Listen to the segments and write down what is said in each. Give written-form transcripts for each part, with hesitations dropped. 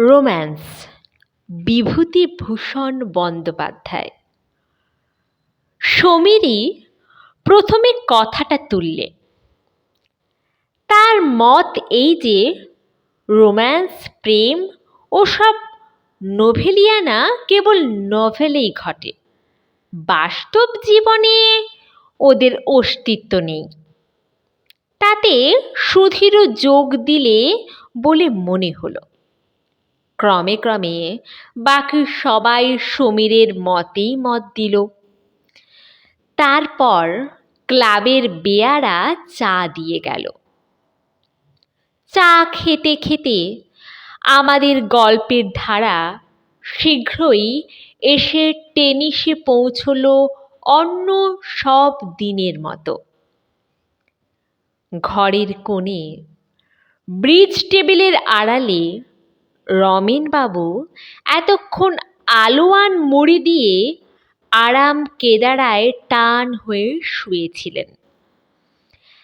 Romance, Bibhutibhushan Bandyopadhyay. সমীরই প্রথমে কথাটা তুললে। তার মত এই যে রোম্যান্স, প্রেম ওসব নোভেলিয়ানা কেবল নভেলেই ঘটে, বাস্তব জীবনে ওদের অস্তিত্ব নেই। তাতে সুধীরও যোগ দিলে বলে মনে হলো। ক্রমে ক্রমে বাকি সবাই সমীরের মতেই মত দিল। তারপর ক্লাবের বেয়ারা চা দিয়ে গেল। চা খেতে খেতে আমাদের গল্পের ধারা শীঘ্রই এসে টেনিসে পৌঁছলো অন্য সব দিনের মতো। ঘরের কোণে ব্রিজ টেবিলের আড়ালে রমেনবাবু এতক্ষণ আলোয়ান মুড়ি দিয়ে আরাম কেদারায় টান হয়ে শুয়েছিলেন।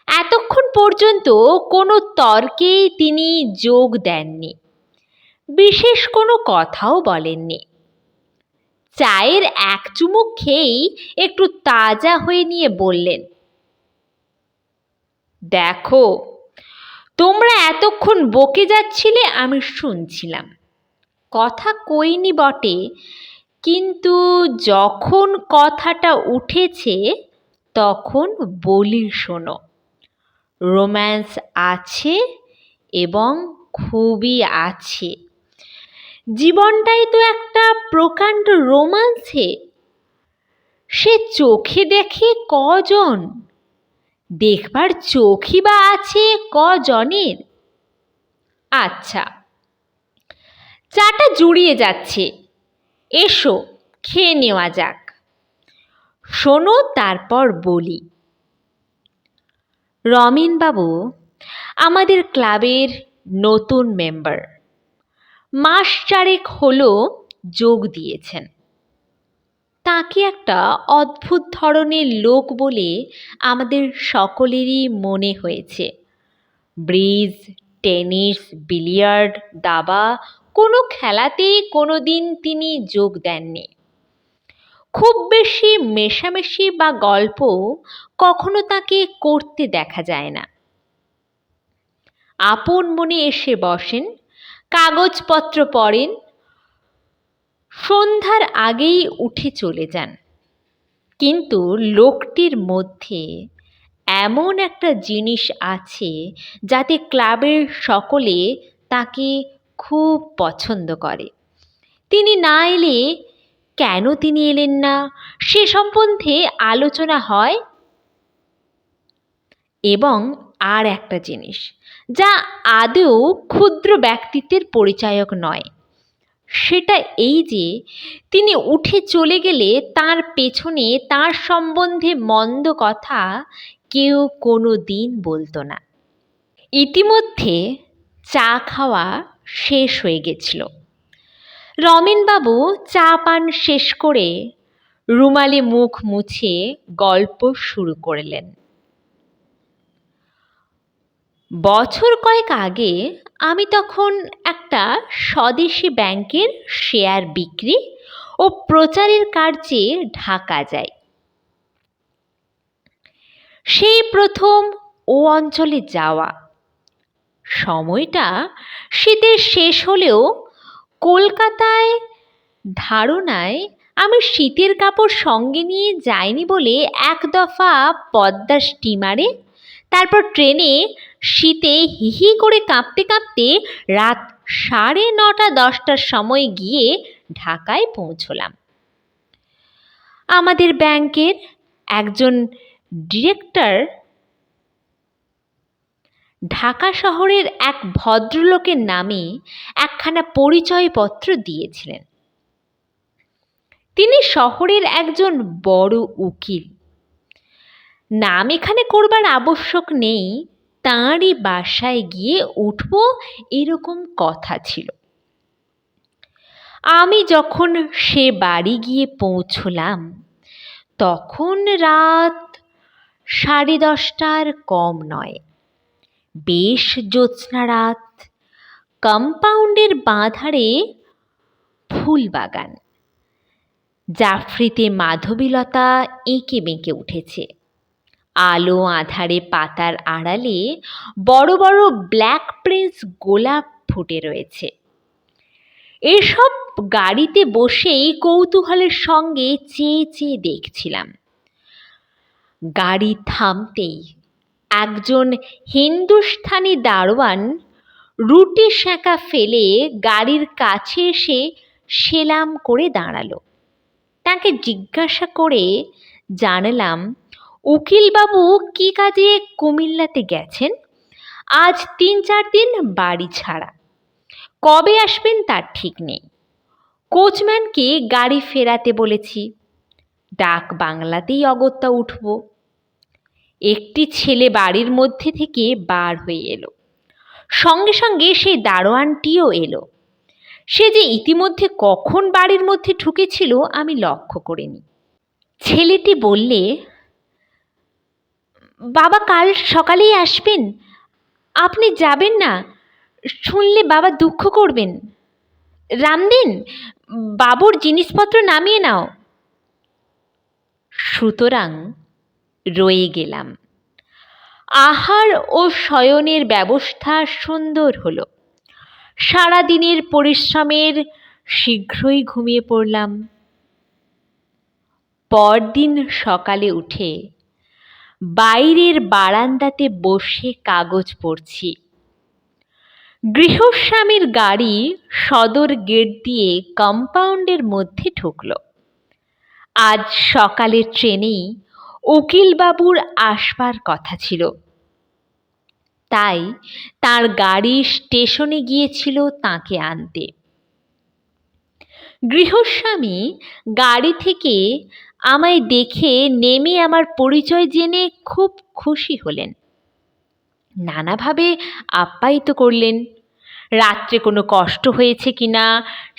এতক্ষণ পর্যন্ত কোনো তর্কেই তিনি যোগ দেননি, বিশেষ কোনো কথাও বলেননি। চায়ের এক চুমুক খেয়েই একটু তাজা হয়ে নিয়ে বললেন, দেখো, তোমরা এতক্ষণ বকে যাচ্ছিলে, আমি শুনছিলাম। কথা কইনি বটে, কিন্তু যখন কথাটা উঠেছে তখন বলি শোনো। রোম্যান্স আছে এবং খুবই আছে। জীবনটাই তো একটা প্রকাণ্ড রোমান্সে। সে চোখে দেখে কজন, দেখবার চোখই বা আছে কজনের? আচ্ছা, চাটা জুড়িয়ে যাচ্ছে, এসো খেয়ে নেওয়া যাক। শোনো, তারপর বলি। রমেনবাবু আমাদের ক্লাবের নতুন মেম্বার, মাস চারেক হলো যোগ দিয়েছেন। তাকে একটা অদ্ভুত ধরনের লোক বলে আমাদের সকলেরই মনে হয়েছে। ব্রিজ, টেনিস, বিলিয়ার্ড, দাবা কোনো খেলাতেই কোনো দিন তিনি যোগ দেননি। খুব বেশি মেশামেশি বা গল্প কখনো তাকে করতে দেখা যায় না। আপন মনে এসে বসেন, কাগজপত্র পড়েন, সন্ধ্যার আগেই উঠে চলে যান। কিন্তু লোকটির মধ্যে এমন একটা জিনিস আছে যাতে ক্লাবের সকলে তাকে খুব পছন্দ করে। তিনি না এলে কেন তিনি এলেন না সে সম্বন্ধে আলোচনা হয়। এবং আর একটা জিনিস, যা আদৌ ক্ষুদ্র ব্যক্তিত্বের পরিচায়ক নয়, সেটা এই যে তিনি উঠে চলে গেলে তার পেছনে তার সম্বন্ধে মন্দ কথা কেউ কোনো দিন বলতো না। ইতিমধ্যে চা খাওয়া শেষ হয়ে গেছিল। রমেনবাবু চা পান শেষ করে রুমালে মুখ মুছে গল্প শুরু করলেন। বছর কয়েক আগে আমি তখন একটা স্বদেশী ব্যাংকের শেয়ার বিক্রি ও প্রচারের কার্যে ঢাকা যাই। সেই প্রথম ও অঞ্চলে যাওয়া। সময়টা শীতের শেষ হলেও কলকাতায় ধারণায় আমি শীতের কাপড় সঙ্গে নিয়ে যাইনি বলে এক দফা পদ্মা স্টিমারে, তারপর ট্রেনে শীতে হিহি করে কাঁপতে কাঁপতে রাত 9:30-10টার সময় গিয়ে ঢাকায় পৌঁছলাম। আমাদের ব্যাংকের একজন ডিরেক্টর ঢাকা শহরের এক ভদ্রলোকের নামে একখানা পরিচয়পত্র দিয়েছিলেন। তিনি শহরের একজন বড় উকিল। নাম এখানে করবার আবশ্যক নেই, তাঁরই বাসায় গিয়ে উঠব এরকম কথা ছিল। আমি যখন সে বাড়ি গিয়ে পৌঁছলাম তখন রাত 10:30টার কম নয়। বেশ জ্যোৎস্না রাত, কম্পাউন্ডের বাঁধারে ফুল বাগান। জাফরিতে মাধবীলতা এঁকে বেঁকে উঠেছে। আলো আঁধারে পাতার আড়ালে বড় বড় ব্ল্যাক প্রিন্স গোলাপ ফুটে রয়েছে। এসব গাড়িতে বসেই কৌতূহলের সঙ্গে চেয়ে চেয়ে দেখছিলাম। গাড়ি থামতেই একজন হিন্দুস্থানি দারোয়ান রুটি সেঁকা ফেলে গাড়ির কাছে এসে সেলাম করে দাঁড়ালো। তাকে জিজ্ঞাসা করে জানলাম উকিলবাবু কি কাজে কুমিল্লাতে গেছেন, আজ ৩-৪ দিন বাড়ি ছাড়া, কবে আসবেন তার ঠিক নেই। কোচম্যানকে গাড়ি ফেরাতে বলেছি, ডাক বাংলাতেই অগত্যা উঠব। একটি ছেলে বাড়ির মধ্যে থেকে বার হয়ে এলো, সঙ্গে সঙ্গে সেই দারোয়ানটিও এলো। সে যে ইতিমধ্যে কখন বাড়ির মধ্যে ঢুকেছিল আমি লক্ষ্য করিনি। ছেলেটি বললে, বাবা কাল সকালেই আসবেন, আপনি যাবেন না, শুনলে বাবা দুঃখ করবেন। রামদিন, বাবুর জিনিসপত্র নামিয়ে নাও। সুতরাং রয়ে গেলাম। আহার ও শয়নের ব্যবস্থা সুন্দর হলো। সারাদিনের পরিশ্রমের শীঘ্রই ঘুমিয়ে পড়লাম। পরদিন সকালে উঠে বাইরের বারান্দাতে বসে কাগজ পড়ছি। গৃহস্বামীর গাড়ি সদর গেট দিয়ে কম্পাউন্ডের মধ্যে ঢুকল। আজ সকালের ট্রেনেই উকিলবাবুর আসবার কথা ছিল, তাই তার গাড়ি স্টেশনে গিয়েছিল তাকে আনতে। গৃহস্বামী গাড়ি থেকে আমায় দেখে নেমে আমার পরিচয় জেনে খুব খুশি হলেন। নানাভাবে আপ্যায়িত করলেন। রাত্রে কোনো কষ্ট হয়েছে কিনা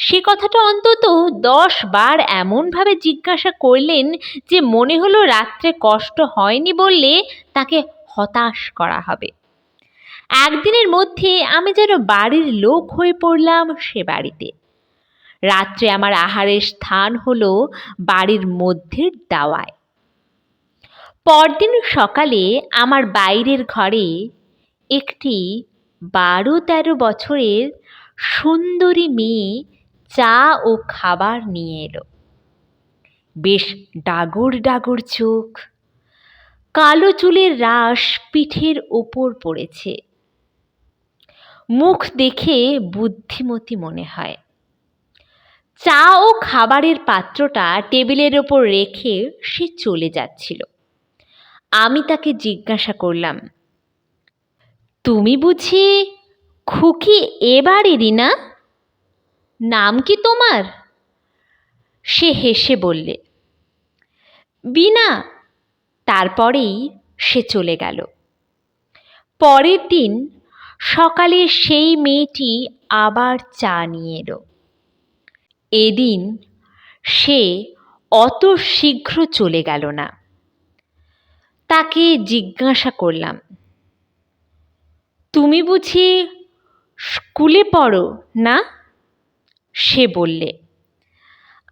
সে কথাটা অন্তত 10 বার এমনভাবে জিজ্ঞাসা করলেন যে মনে হলো রাত্রে কষ্ট হয়নি বললে তাকে হতাশ করা হবে। একদিনের মধ্যে আমি যেন বাড়ির লোক হয়ে পড়লাম সে বাড়িতে। রাত্রে আমার আহারের স্থান হলো বাড়ির মধ্যের দাওয়ায়। পরদিন সকালে আমার বাইরের ঘরে একটি 12-13 বছরের সুন্দরী মেয়ে চা ও খাবার নিয়ে এলো। বেশ ডাগর ডাগর চোখ, কালো চুলের রাশ পিঠের ওপর পড়েছে। মুখ দেখে বুদ্ধিমতী মনে হয়। চা ও খাবারের পাত্রটা টেবিলের ওপর রেখে সে চলে যাচ্ছিল। আমি তাকে জিজ্ঞাসা করলাম, তুমি বুঝি খুকি এ বাড়িরই না? নাম কি তোমার? সে হেসে বললে, বিনা। তারপরেই সে চলে গেল। পরের দিন সকালে সেই মেয়েটি আবার চা নিয়ে এলো। এদিন সে অত শীঘ্র চলে গেল না। তাকে জিজ্ঞাসা করলাম, তুমি বুঝি স্কুলে পড়ো না? সে বললে,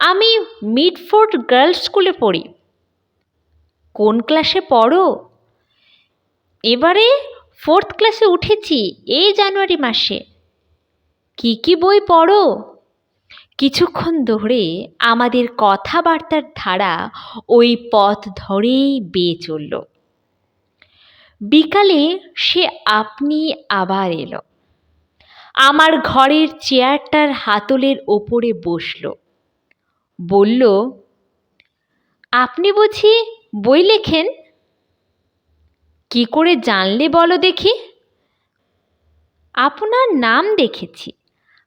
আমি মিডফোর্ড গার্লস স্কুলে পড়ি। কোন ক্লাসে পড়ো? এবারে 4th ক্লাসে উঠেছি, এই জানুয়ারি মাসে। কি কি বই পড়ো? কিছুক্ষণ ধরে আমাদের কথাবার্তার ধারা ওই পথ ধরেই বেয়ে চলল। বিকালে সে আপনি আবার এলো। আমার ঘরের চেয়ারটার হাতলের ওপরে বসল। বলল, আপনি বুঝি বই লেখেন? কি করে জানলে বলো দেখি? আপনার নাম দেখেছি,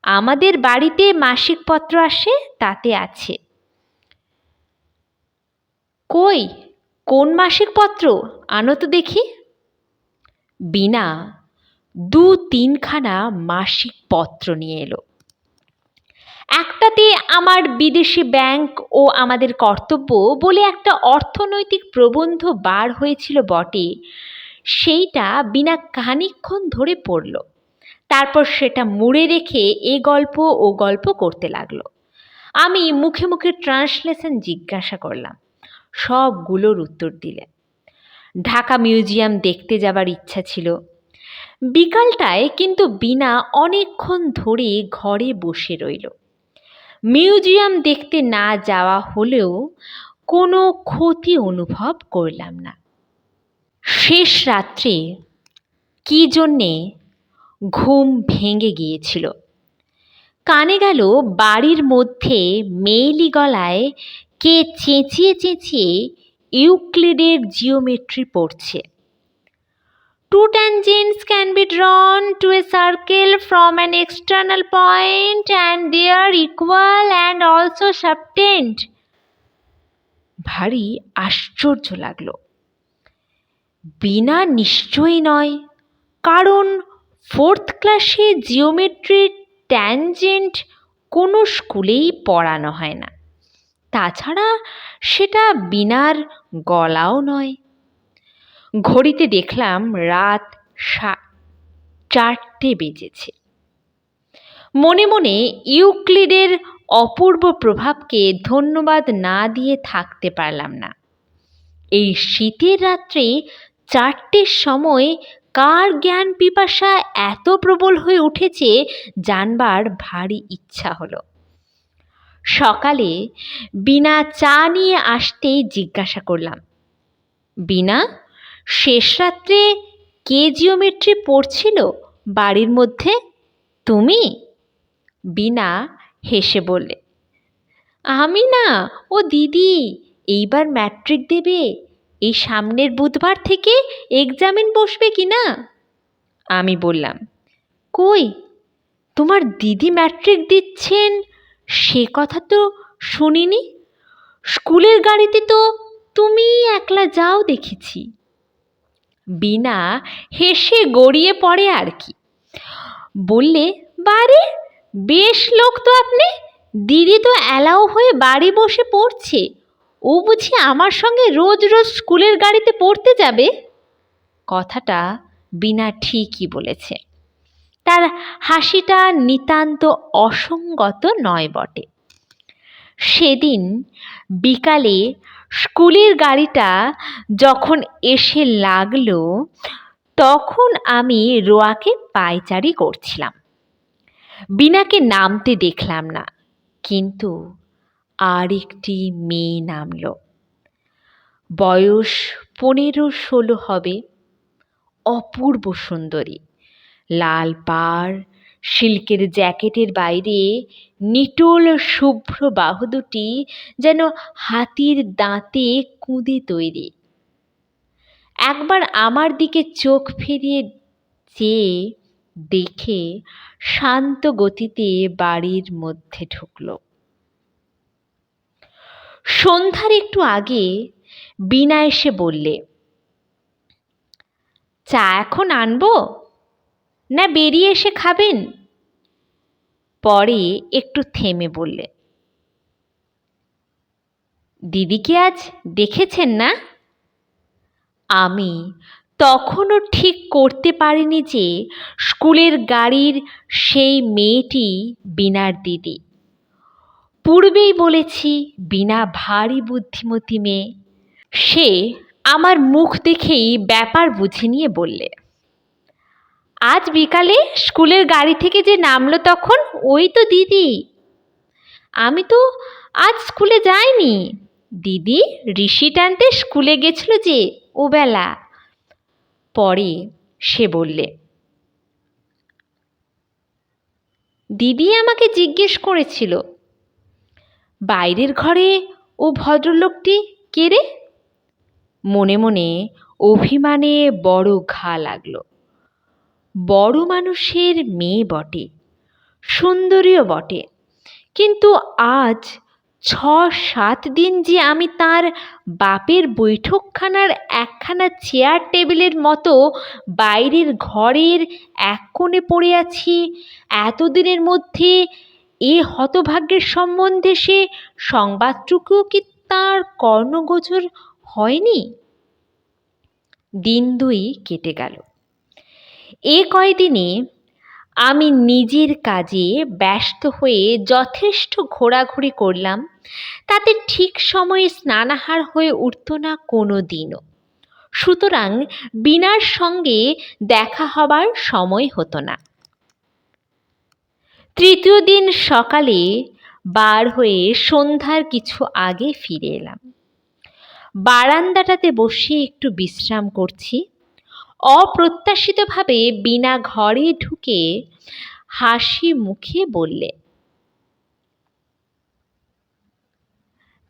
আমাদের বাড়িতে মাসিক পত্র আসে, তাতে আছে। কই, কোন মাসিক পত্র আনো তো দেখি। বিনা 2-3 খানা মাসিক পত্র নিয়ে এলো। একটাতে আমার বিদেশি ব্যাংক ও আমাদের কর্তব্য বলে একটা অর্থনৈতিক প্রবন্ধ বার হয়েছিল বটে, সেইটা বিনা খানিকক্ষণ ধরে পড়ল। তারপর সেটা মুড়ে রেখে এ গল্প ও গল্প করতে লাগলো। আমি মুখে মুখে ট্রান্সলেশন জিজ্ঞাসা করলাম, সবগুলোর উত্তর দিলেন। ঢাকা মিউজিয়াম দেখতে যাবার ইচ্ছা ছিল। বিকালটায় কিন্তু বিনা অনেকক্ষণ ধরে ঘরে বসে রইল। মিউজিয়াম দেখতে না যাওয়া হলেও কোনো ক্ষতি অনুভব করলাম না। শেষ রাত্রে কি জন্যে ঘুম ভেঙে গিয়েছিল। কানে গেল বাড়ির মধ্যে মেয়েলি গলায় কে চেঁচিয়ে চেঁচিয়ে ইউক্লিডের জিওমেট্রি পড়ছে। Two tangents can be drawn to a circle from an external point and they are equal and also subtend. ভারী আশ্চর্য লাগলো। বিনা নিশ্চয়ই নয়, কারণ 4th ক্লাসে জিওমেট্রির ট্যানজেন্ট কোনো স্কুলেই পড়ানো হয় না। তাছাড়া সেটা বিনার গলাও নয়। ঘড়িতে দেখলাম রাত 4টে বেজেছে। মনে মনে ইউক্লিডের অপূর্ব প্রভাবকে ধন্যবাদ না দিয়ে থাকতে পারলাম না। এই শীতের রাত্রে 4টের সময় কার জ্ঞান পিপাসা এত প্রবল হয়ে উঠেছে জানবার ভারী ইচ্ছা হলো। সকালে বিনা চা নিয়ে আসতেই জিজ্ঞাসা করলাম, বিনা, শেষ রাত্রে কে জিওমেট্রি পড়ছিল বাড়ির মধ্যে? তুমি? বিনা হেসে বললে, আমি না, ও দিদি, এইবার ম্যাট্রিক দেবে, এই সামনের বুধবার থেকে এক্সামিন বসবে কি না। আমি বললাম, কই, তোমার দিদি ম্যাট্রিক দিচ্ছেন সে কথা তো শুনিনি। স্কুলের গাড়িতে তো তুমি একলা যাও দেখেছি। বিনা হেসে গড়িয়ে পড়ে আর কি, বললে, বারে, বেশ লোক তো আপনি, দিদি তো অ্যালাউ হয়ে বাড়ি বসে পড়ছে, ও বুঝি আমার সঙ্গে রোজ রোজ স্কুলের গাড়িতে পড়তে যাবে? কথাটা বিনা ঠিকই বলেছে। তার হাসিটা নিতান্ত অসঙ্গত নয় বটে। সেদিন বিকালে স্কুলের গাড়িটা যখন এসে লাগলো তখন আমি রোয়াকে পায়চারি করছিলাম। বিনাকে নামতে দেখলাম না, কিন্তু আর একটি মেয়ে নামল। বয়স 15-16 হবে। অপূর্ব সুন্দরী, লাল পাড়, সিল্কের জ্যাকেটের বাইরে নিটোল শুভ্র বাহু দুটি যেন হাতির দাঁতে কুঁদে তৈরি। একবার আমার দিকে চোখ ফিরিয়ে চেয়ে দেখে শান্ত গতিতে বাড়ির মধ্যে ঢুকল। সন্ধ্যার একটু আগে বিনা এসে বললে, চা এখন আনবো না বেরিয়ে এসে খাবেন? পরে একটু থেমে বললে, দিদিকে আজ দেখেছেন না? আমি তখনও ঠিক করতে পারিনি যে স্কুলের গাড়ির সেই মেয়েটি বিনার দিদি। পূর্বেই বলেছি বিনা ভারী বুদ্ধিমতী মেয়ে। সে আমার মুখ দেখেই ব্যাপার বুঝে নিয়ে বললে, আজ বিকালে স্কুলের গাড়ি থেকে যে নামলো তখন ওই তো দিদি। আমি তো আজ স্কুলে যাইনি, দিদি ঋষি টানতে স্কুলে গেছিল যে ওবেলা। পরে সে বললে, দিদি আমাকে জিজ্ঞেস করেছিল, বাইরের ঘরে ও ভদ্রলোকটি কে রে? মনে মনে অভিমানে বড় ঘা লাগলো। বড় মানুষের মেয়ে বটে, সুন্দরীও বটে, কিন্তু আজ 6-7 দিন যে আমি তার বাপের বৈঠকখানার একখানা চেয়ার টেবিলের মতো বাইরের ঘরের এক কোণে পড়ে আছি, এতদিনের মধ্যে এ হতভাগ্যের সম্বন্ধে সে সংবাদটুকুও কি তার কর্ণগোচর হয়নি? দিন 2 কেটে গেল। এ কয়দিনে আমি নিজের কাজে ব্যস্ত হয়ে যথেষ্ট ঘোরাঘুরি করলাম, তাতে ঠিক সময়ে স্নানাহার হয়ে উঠত না কোনো দিনও। সুতরাং বীণার সঙ্গে দেখা হবার সময় হতো না। তৃতীয় দিন সকালে বার হয়ে সন্ধ্যার কিছু আগে ফিরে এলাম। বারান্দাটাতে বসে একটু বিশ্রাম করছি। অপ্রত্যাশিতভাবে বীণা ঘরে ঢুকে হাসি মুখে বললে,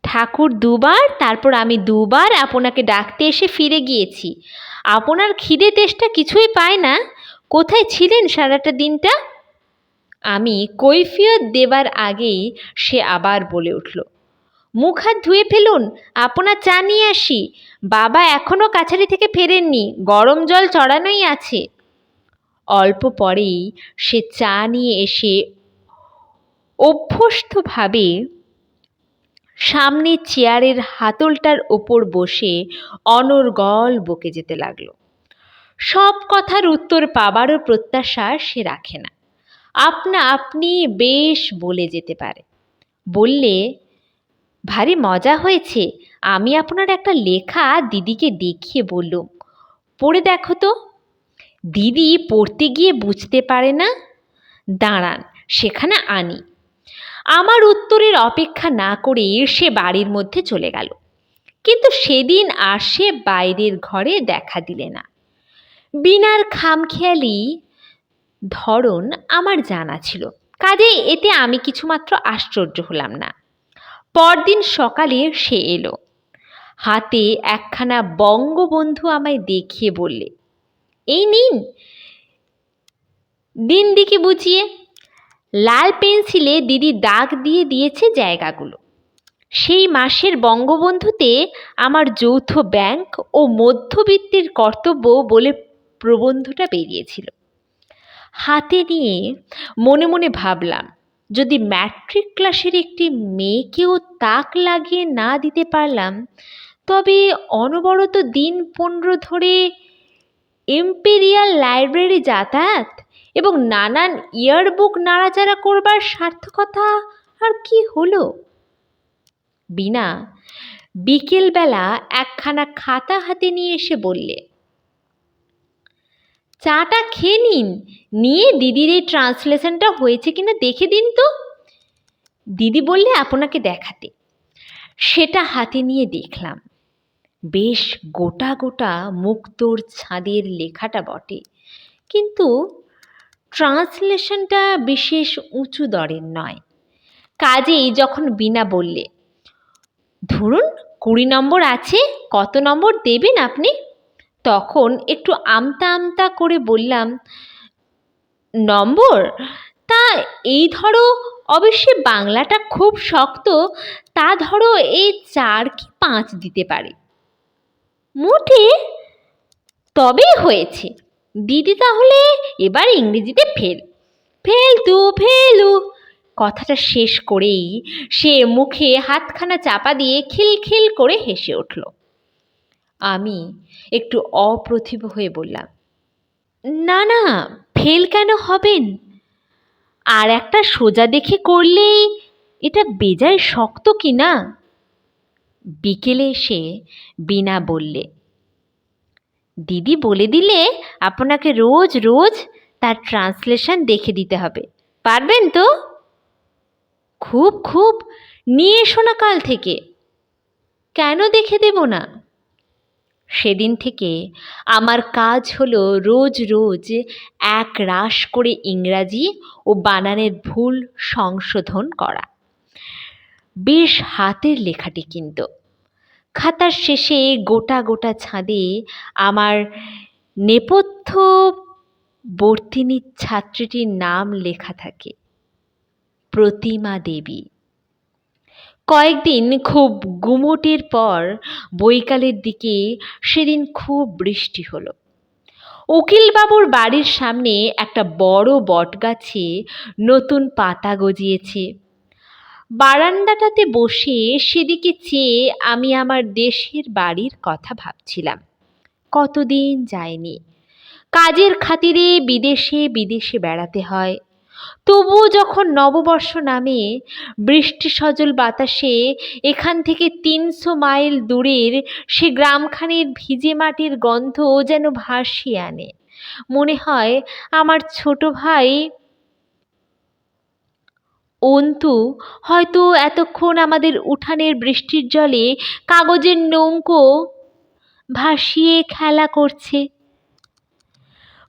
ঠাকুর দুবার, তারপর আমি দুবার আপনাকে ডাকতে এসে ফিরে গিয়েছি। আপনার খিদে তেষ্টা কিছুই পায় না। কোথায় ছিলেন সারাটা দিনটা? আমি কৈফিয়ত দেবার আগেই সে আবার বলে উঠল, মুখ হাত ধুয়ে ফেলুন, আপনার চা নিয়ে আসি। বাবা এখনো কাছারি থেকে ফেরেননি, গরম জল চড়ানোই আছে। অল্প পরেই সে চা নিয়ে এসে অভ্যস্তভাবে সামনে চেয়ারের হাতলটার ওপর বসে অনর্গল বকে যেতে লাগলো। সব কথার উত্তর পাবারও প্রত্যাশা সে রাখে না, আপনা আপনি বেশ বলে যেতে পারে। বললে, ভারী মজা হয়েছে। আমি আপনার একটা লেখা দিদিকে দেখিয়ে বললুম, পড়ে দেখো তো। দিদি পড়তে গিয়ে বুঝতে পারে না। দাঁড়ান, সেখানে আনি। আমার উত্তরের অপেক্ষা না করে সে বাড়ির মধ্যে চলে গেল। কিন্তু সেদিন আর সে বাইরের ঘরে দেখা দিলে না। বীণার খামখেয়ালি ধরন আমার জানা ছিল, কাজেই এতে আমি কিছুমাত্র আশ্চর্য হলাম না। পরদিন সকালে সে এলো। হাতে একখানা বঙ্গবন্ধু আমায় দেখিয়ে বললে, এই নিন, দিন দিকে বুঝিয়ে। লাল পেন্সিলে দিদি দাগ দিয়ে দিয়েছে জায়গাগুলো। সেই মাসের বঙ্গবন্ধুতে আমার যৌথ ব্যাংক ও মধ্যবিত্তের কর্তব্য বলে প্রবন্ধটা বেরিয়েছিল। হাতে নিয়ে মনে মনে ভাবলাম, যদি ম্যাট্রিক ক্লাসের একটি মেয়েকেও তাক লাগিয়ে না দিতে পারলাম, তবে অনবরত দিন 15 ধরে ইম্পেরিয়াল লাইব্রেরি যাতায়াত এবং নানান ইয়ারবুক নাড়াচাড়া করবার সার্থকতা আর কি হলো? বীণা বিকেলবেলা একখানা খাতা হাতে নিয়ে এসে বললে, চাটা খেয়ে নিন, নিয়ে দিদির এই ট্রান্সলেশনটা হয়েছে কিনা দেখে দিন তো। দিদি বললে আপনাকে দেখাতে। সেটা হাতে নিয়ে দেখলাম। বেশ গোটা গোটা মুক্তোর ছাঁদের লেখাটা বটে, কিন্তু ট্রান্সলেশনটা বিশেষ উঁচু দরের নয়। কাজেই যখন বীণা বললে, ধরুন 20 নম্বর আছে, কত নম্বর দেবেন আপনি? তখন একটু আমতা আমতা করে বললাম, নম্বর? তা এই ধরো, অবশ্যই বাংলাটা খুব শক্ত, তা ধরো এই 4 কি 5 দিতে পারে। মোটে? তবেই হয়েছে। দিদি তাহলে এবার ইংরেজিতে ফেল। ফেলতু ফেলু। কথাটা শেষ করেই সে মুখে হাতখানা চাপা দিয়ে খিলখিল করে হেসে উঠল। আমি একটু অপ্রতিভ হয়ে বললাম, না না, ফেল কেন হবেন? আর একটা সোজা দেখে করলেই এটা বেজায় শক্ত কি না? বিকেলে এসে বীণা বললে, দিদি বলে দিলে আপনাকে রোজ রোজ তার ট্রান্সলেশন দেখে দিতে হবে, পারবেন তো? খুব খুব, নিয়ে এসো না কাল থেকে। কেন দেখে দেব না? সেদিন থেকে আমার কাজ হলো রোজ রোজ এক রাশ করে ইংরাজি ও বানানের ভুল সংশোধন করা। বেশ হাতের লেখাটি কিন্তু। খাতার শেষে গোটা গোটা ছাঁদে আমার নেপথ্যবর্তিনী ছাত্রীটির নাম লেখা থাকে, প্রতিমা দেবী। কয়েকদিন খুব গুমোটের পর বৈকালের দিকে সেদিন খুব বৃষ্টি হলো। উকিলবাবুর বাড়ির সামনে একটা বড় বটগাছে নতুন পাতা গজিয়েছে। বারান্দাটাতে বসে সেদিকে চেয়ে আমি আমার দেশের বাড়ির কথা ভাবছিলাম। কতদিন যায়নি, কাজের খাতিরে বিদেশে বিদেশে বেড়াতে হয়। তবুও যখন নববর্ষ নামে বৃষ্টি সজল বাতাসে এখান থেকে ৩০০ মাইল দূরের সে গ্রামখানির ভিজে মাটির গন্ধ যেন ভাসিয়ে আনে, মনে হয় আমার ছোট ভাই অন্তু হয়তো এতক্ষণ আমাদের উঠানের বৃষ্টির জলে কাগজের নৌকো ভাসিয়ে খেলা করছে।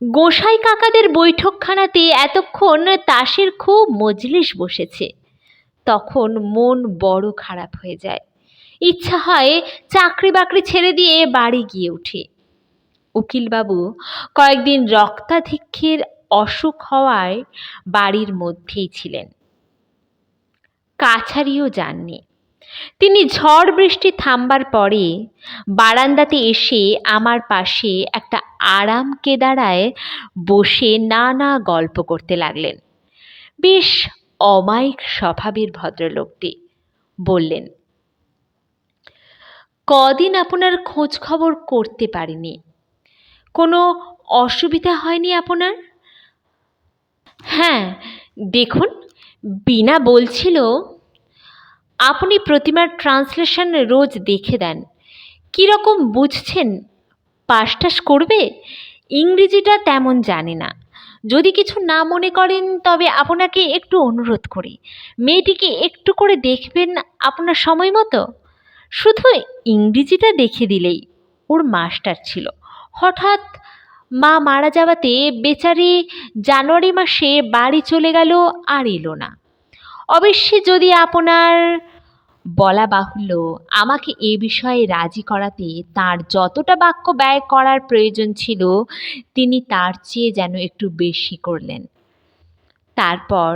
গোসাই কাকাদের বৈঠকখানাতে এতক্ষণ তাসের খুব মজলিস বসেছে। তখন মন বড় খারাপ হয়ে যায়, ইচ্ছা হয় চাকরি বাকরি ছেড়ে দিয়ে বাড়ি গিয়ে উঠি। উকিলবাবু কয়েকদিন রক্তাধিক্যের অসুখ হওয়ায় বাড়ির মধ্যেই ছিলেন, কাছারিও যাননি। তিনি ঝড় বৃষ্টি থামবার পরে বারান্দাতে এসে আমার পাশে একটা আরাম কেদারায় বসে নানা গল্প করতে লাগলেন। বেশ অমায়িক স্বভাবের ভদ্রলোকটি। বললেন, কদিন আপনার খোঁজ খবর করতে পারিনি, কোনো অসুবিধা হয়নি আপনার? হ্যাঁ, দেখুন, বিনা বলছিল আপনি প্রতিমার ট্রান্সলেশন রোজ দেখে দেন, কীরকম বুঝছেন? পাস টাস করবে? ইংরেজিটা তেমন জানে না। যদি কিছু না মনে করেন তবে আপনাকে একটু অনুরোধ করি, মেয়েটিকে একটু করে দেখবেন আপনার সময় মতো। শুধু ইংরেজিটা দেখে দিলেই। ওর মাস্টার ছিল, হঠাৎ মা মারা যাওয়াতে বেচারি জানুয়ারি মাসে বাড়ি চলে গেল, আর এলো না। অবশ্যই যদি আপনার, বলা বাহুল্য আমাকে এ বিষয়ে রাজি করাতে তার যতটা বাক্য ব্যয় করার প্রয়োজন ছিল তিনি তার চেয়ে যেন একটু বেশি করলেন। তারপর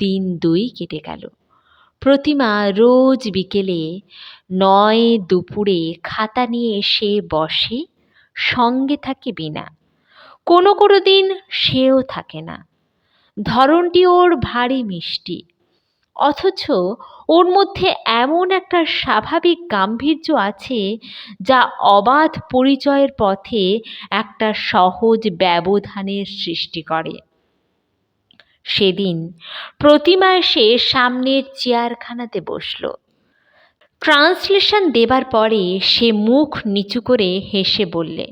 দিন ২ কেটে গেল। প্রতিমা রোজ বিকেলে ৯ দুপুরে খাতা নিয়ে এসে বসে, সঙ্গে থাকে বিনা। কোনো কোনো দিন সেও থাকে না। ধরনটি ওর ভারী মিষ্টি, অথচ ওর মধ্যে এমন একটা স্বাভাবিক গাম্ভীর্য আছে যা অবাধ পরিচয়ের পথে একটা সহজ ব্যবধানের সৃষ্টি করে। সেদিন প্রতিমা এসে সামনের চেয়ারখানাতে বসল। ট্রান্সলেশন দেবার পরে সে মুখ নিচু করে হেসে বললে,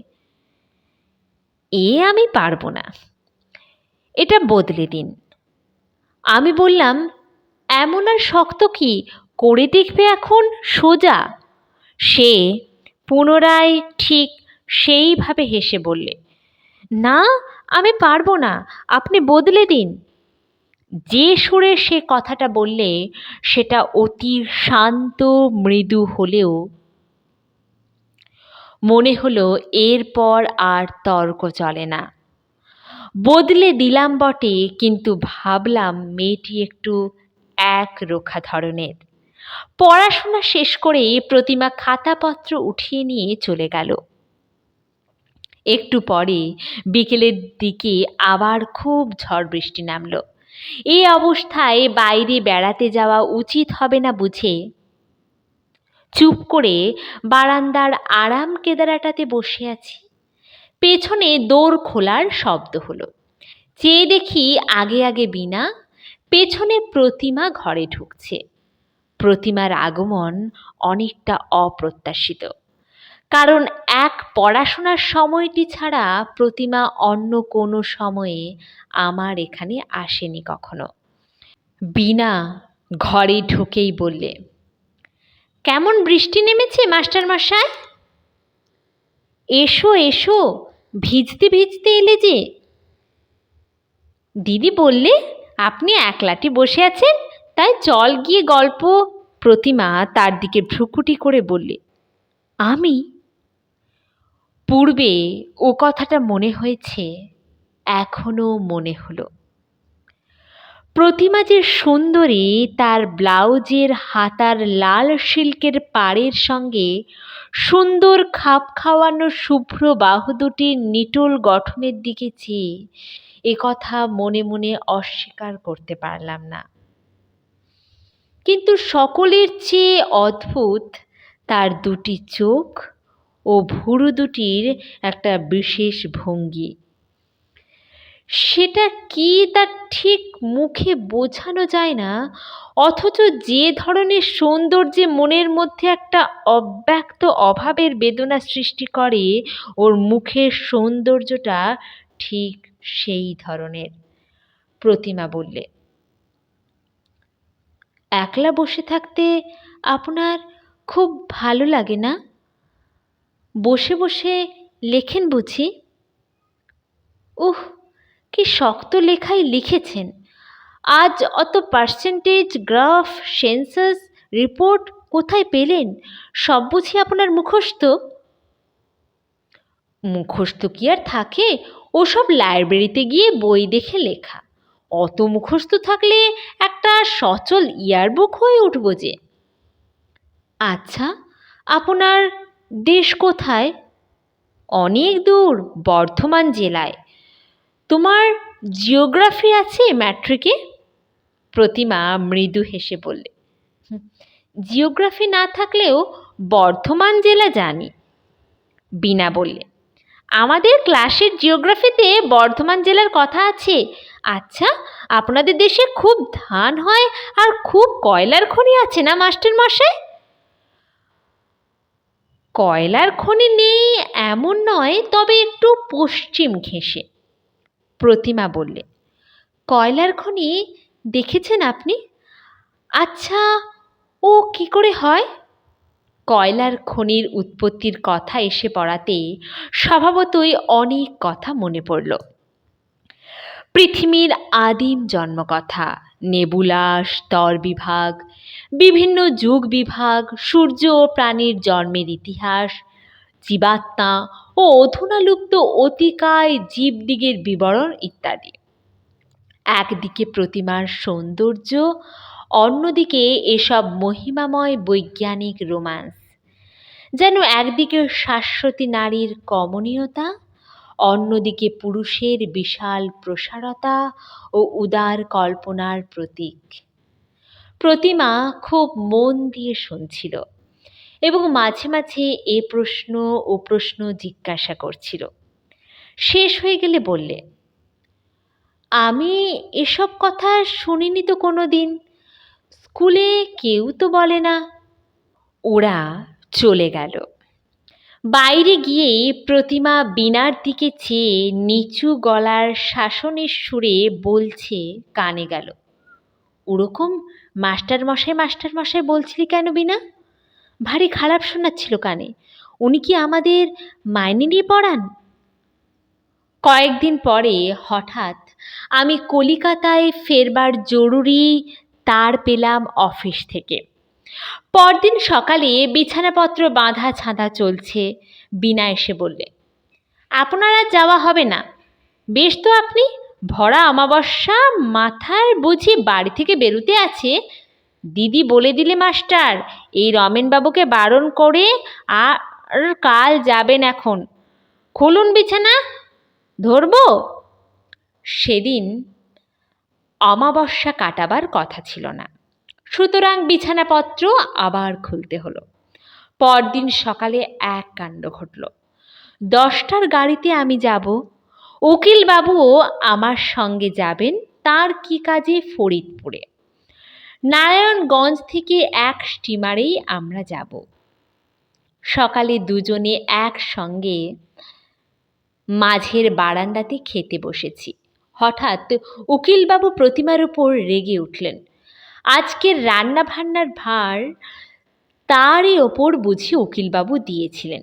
আমি পারবো না, এটা বদলে দিন। আমি বললাম, এমন আর শক্ত কি, করে দেখবে এখন সোজা। সে পুনরায় ঠিক সেইভাবে হেসে বললে, না, আমি পারবো না, আপনি বদলে দিন। যে সুরে সে কথাটা বললে সেটা অতি শান্ত মৃদু হলেও মনে হলো এরপর আর তর্ক চলে না। বদলে দিলাম বটে, কিন্তু ভাবলাম মেয়েটি একটু একরোখা ধরনের। পড়াশোনা শেষ করে প্রতিমা খাতাপত্র উঠিয়ে নিয়ে চলে গেল। একটু পরে বিকেলের দিকে আবার খুব ঝড় বৃষ্টি নামল। এই অবস্থায় বাইরে বেড়াতে যাওয়া উচিত হবে না বুঝে চুপ করে বারান্দার আরাম কেদারাটাতে বসে আছি। পেছনে দোর খোলার শব্দ হলো। চেয়ে দেখি আগে আগে বিনা, পেছনে প্রতিমা ঘরে ঢুকছে। প্রতিমার আগমন অনেকটা অপ্রত্যাশিত, কারণ এক পড়াশোনার সময়টি ছাড়া প্রতিমা অন্য কোনো সময়ে আমার এখানে আসেনি কখনো। বিনা ঘরে ঢুকেই বললে, কেমন বৃষ্টি নেমেছে মাস্টার মশাই? এসো এসো, ভিজতে ভিজতে এলে যে। দিদি বললে আপনি একলাটি বসে আছেন, তাই চল গিয়ে গল্প। প্রতিমা তার দিকে ভ্রুকুটি করে বললে, আমি? পূর্বে ও কথাটা মনে হয়েছে, এখনো মনে হলো। প্রতিমা যে সুন্দরী, তার ব্লাউজের হাতার লাল সিল্কের পাড়ের সঙ্গে সুন্দর খাপ খাওয়ানো শুভ্র বাহু দুটির নিটোল গঠনের দিকে চেয়ে এ কথা মনে মনে অস্বীকার করতে পারলাম না। কিন্তু সকলের চেয়ে অদ্ভুত তার দুটি চোখ ও ভুরু দুটির একটা বিশেষ ভঙ্গি। সেটা কি তা ঠিক মুখে বোঝানো যায় না, অথচ যে ধরনের সৌন্দর্যে মনের মধ্যে একটা অব্যক্ত অভাবের বেদনা সৃষ্টি করে, ওর মুখের সৌন্দর্যটা ঠিক সেই ধরনের। প্রতিমা বললে, একলা বসে থাকতে আপনার খুব ভালো লাগে না? বসে বসে লেখেন বুঝি? উহ, কি শক্ত লেখাই লিখেছেন! আজ অত পার্সেন্টেজ, গ্রাফ, সেন্সাস, রিপোর্ট কোথায় পেলেন? সব বুঝি আপনার মুখস্থ? মুখস্থ কি আর থাকে? ওসব লাইব্রেরিতে গিয়ে বই দেখে লেখা। অত মুখস্থ থাকলে একটা সচল ইয়ারবুক হয়ে উঠব যে। আচ্ছা, আপনার দেশ কোথায়? অনেক দূর, বর্ধমান জেলায়। তোমার জিওগ্রাফি আছে ম্যাট্রিকে? প্রতিমা মৃদু হেসে বললে, জিওগ্রাফি না থাকলেও বর্ধমান জেলা জানি। বীণা বললে, আমাদের ক্লাসের জিওগ্রাফিতে বর্ধমান জেলার কথা আছে। আচ্ছা, আপনাদের দেশে খুব ধান হয় আর খুব কয়লার খনি আছে না মাস্টার মশাই? কয়লার খনি নেই এমন নয়, তবে একটু পশ্চিম ঘেঁষে। প্রতিমা বললে, কয়লার খনি দেখেছেন আপনি? আচ্ছা, ও কি করে হয়? কয়লার খনির উৎপত্তির কথা এসে পড়াতে স্বভাবতই অনেক কথা মনে পড়ল। পৃথিবীর আদিম জন্মকথা, নেবুলা, স্তর বিভাগ, বিভিন্ন যুগ বিভাগ, সূর্য ও প্রাণীর জন্মের ইতিহাস, জীবাত্মা ও অধুনা লুপ্ত অতিকায় জীবদিগের বিবরণ ইত্যাদি। একদিকে প্রতিমার সৌন্দর্য, অন্যদিকে এসব মহিমাময় বৈজ্ঞানিক রোম্যান্স। যেন একদিকে শাশ্বতী নারীর কমনীয়তা, অন্যদিকে পুরুষের বিশাল প্রসারতা ও উদার কল্পনার প্রতীক। প্রতিমা খুব মন দিয়ে শুনছিল এবং মাঝে মাঝে এ প্রশ্ন ও প্রশ্ন জিজ্ঞাসা করছিল। শেষ হয়ে গেলে বললে, আমি এসব কথা শুনিনি তো কোনো দিন, স্কুলে কেউ তো বলে না। ওরা চলে গেল। বাইরে গিয়ে প্রতিমা বীণার দিকে চেয়ে নিচু গলার শাসনের সুরে বলছে কানে গেল, ওরকম মাস্টার মশাই বলছিলি কেন বীণা? ভারী খারাপ শোনাচ্ছিল কানে। উনি কি আমাদের মাইনে নিয়ে পড়ান? কয়েকদিন পরে হঠাৎ আমি কলিকাতায় ফেরবার জরুরি তার পেলাম অফিস থেকে। পরদিন সকালে বিছানাপত্র বাঁধা ছাঁদা চলছে। বীণা এসে বললে, আপনার আর যাওয়া হবে না। বেশ তো আপনি, ভরা অমাবস্যা মাথার বুঝি বাড়ি থেকে বেরুতে আছে? দিদি বলে দিলে মাস্টার, এই রমেনবাবুকে বারণ করে আর কাল যাবেন এখন। খুলুন বিছানা, ধরবো। সেদিন অমাবস্যা কাটাবার কথা ছিল না, সুতরাং বিছানাপত্র আবার খুলতে হলো। পরদিন সকালে এক কাণ্ড ঘটল। 10টার গাড়িতে আমি যাব, উকিলবাবুও আমার সঙ্গে যাবেন তার কি কাজে ফরিদপুরে। নারায়ণগঞ্জ থেকে এক স্টিমারেই আমরা যাব। সকালে দুজনে একসঙ্গে মাঝের বারান্দাতে খেতে বসেছি। হঠাৎ উকিলবাবু প্রতিমার উপর রেগে উঠলেন। আজকের রান্না বান্নার ভার তারই ওপর বুঝি উকিলবাবু দিয়েছিলেন।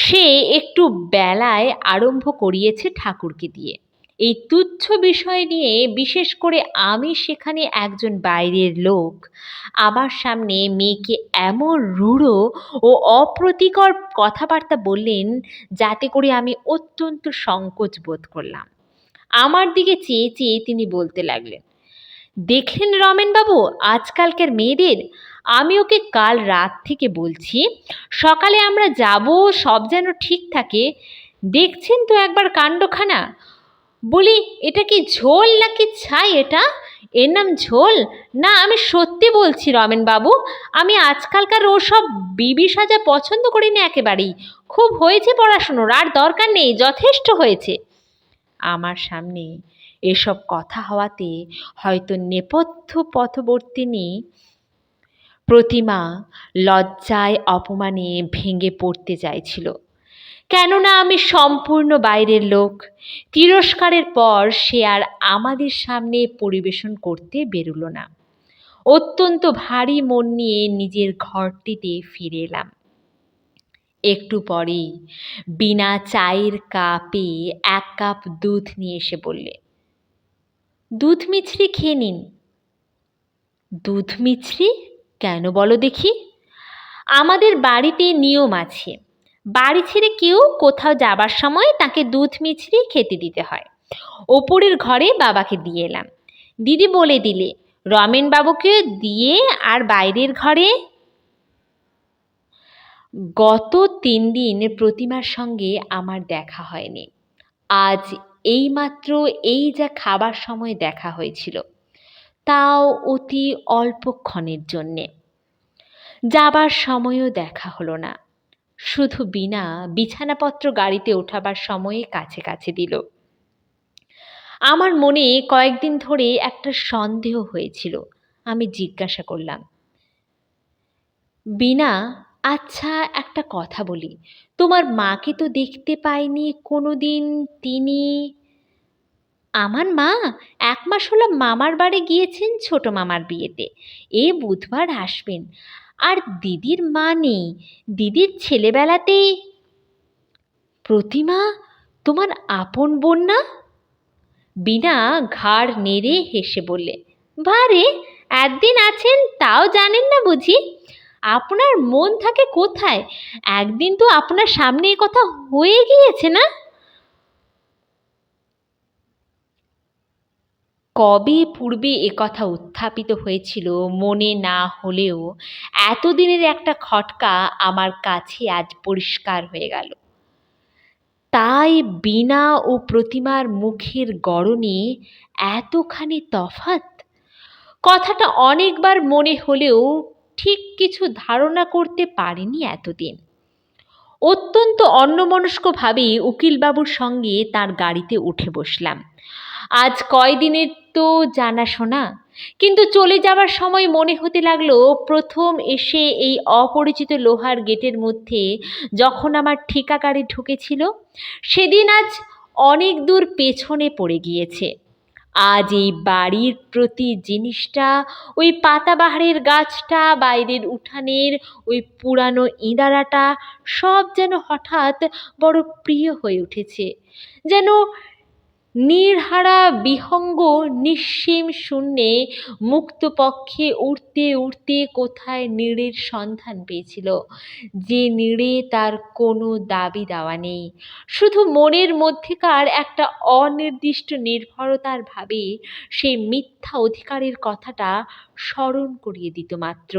সে একটু বেলায় আরম্ভ করিয়েছে ঠাকুরকে দিয়ে। এই তুচ্ছ বিষয় নিয়ে, বিশেষ করে আমি সেখানে একজন বাইরের লোক, আমার সামনে মেয়েকে এমন রূঢ় ও অপ্রীতিকর কথাবার্তা বললেন, যাতে করে আমি অত্যন্ত সংকোচ বোধ করলাম। আমার দিকে চেয়ে চেয়ে তিনি বলতে লাগলেন, দেখলেন রমেনবাবু আজকালকার মেয়েদের? আমি ওকে কাল রাত থেকে বলছি সকালে আমরা যাব, সব যেন ঠিক থাকে। দেখছেন তো একবার কাণ্ডখানা। বলি, এটা কি ঝোল নাকি ছাই? এটা এর নাম ঝোল? না, আমি সত্যি বলছি রমেনবাবু, আমি আজকালকার ওসব বিবি সাজা পছন্দ করি না একেবারেই। খুব হয়েছে পড়াশুনোর, আর দরকার নেই, যথেষ্ট হয়েছে। আমার সামনে এসব কথা হওয়াতে হয়তো নেপথ্য পথবর্তিনী প্রতিমা লজ্জায় অপমানে ভেঙে পড়তে চাইছিল। কেননা আমি সম্পূর্ণ বাইরের লোক। তিরস্কারের পর সে আর আমাদের সামনে পরিবেশন করতে বেরুল না। অত্যন্ত ভারী মন নিয়ে নিজের ঘরটিতে ফিরে এলাম। একটু পরেই বিনা চায়ের কাপে 1 কাপ দুধ নিয়ে এসে বললে, দুধ মিছরি খেয়ে নিন। দুধ মিছরি কেন বলো দেখি? আমাদের বাড়িতে নিয়ম আছে, বাড়ি ছেড়ে কেউ কোথাও যাবার সময় তাকে দুধ মিছরি খেতে দিতে হয়। ওপরের ঘরে বাবাকে দিয়ে এলাম। দিদি বলে দিলে রমেন বাবুকে দিয়ে আর বাইরের ঘরে। গত 3 দিন প্রতিমার সঙ্গে আমার দেখা হয়নি। আজ এইমাত্র এই যা খাবার সময় দেখা হয়েছিল, তাও অতি অল্পক্ষণের জন্যে। যাবার সময়ও দেখা হলো না। শুধু বিনা বিছানাপত্র গাড়িতে ওঠাবার সময়ে কাছে কাছে দিল। আমার মনে কয়েকদিন ধরে একটা সন্দেহ হয়েছিল। আমি জিজ্ঞাসা করলাম, বিনা, আচ্ছা একটা কথা বলি, তোমার মাকে তো দেখতে পাইনি কোনোদিন। তিনি? আমার মা 1 মাস হলো মামার বাড়ি গিয়েছেন ছোট মামার বিয়েতে। এ বুধবার আসবেন। আর দিদির মা নেই, দিদির ছেলেবেলাতেই। প্রতিমা তোমার আপন বোন না? বিনা ঘাড় নেড়ে হেসে বললে, বারে, একদিন আছেন তাও জানেন না বুঝি? আপনার মন থাকে কোথায়? একদিন তো আপনার সামনে এ কথা হয়ে গিয়েছে না? কবে পূর্বে একথা উত্থাপিত হয়েছিল মনে না হলেও এতদিনের একটা খটকা আমার কাছে আজ পরিষ্কার হয়ে গেল। তাই বিনা ও প্রতিমার মুখের গড়নে এতখানি তফাৎ? কথাটা অনেকবার মনে হলেও ঠিক কিছু ধারণা করতে পারিনি এতদিন। অত্যন্ত অন্যমনস্কভাবে উকিলবাবুর সঙ্গে তার গাড়িতে উঠে বসলাম। আজ কয়দিনের তো জানাশোনা, কিন্তু চলে যাবার সময় মনে হতে লাগলো প্রথম এসে এই অপরিচিত লোহার গেটের মধ্যে যখন আমার ঠিকা গাড়ি ঢুকেছিল, সেদিন আজ অনেক দূর পেছনে পড়ে গিয়েছে। আজ এই বাড়ির প্রতি জিনিসটা, ওই পাতাবাহারের গাছটা, বাইরের উঠানের ওই পুরানো ইঁদারাটা, সব যেন হঠাৎ বড় প্রিয় হয়ে উঠেছে। যেন নীড়হারা বিহঙ্গ নিঃসীম শূন্যে মুক্তপক্ষে উড়তে উড়তে কোথায় নীড়ের সন্ধান পেয়েছিল, যে নীড়ে তার কোনো দাবি দাওয়া নেই, শুধু মনের মধ্যেকার একটা অনির্দিষ্ট নির্ভরতার ভাবে সেই মিথ্যা অধিকারের কথাটা স্মরণ করিয়ে দিত মাত্র।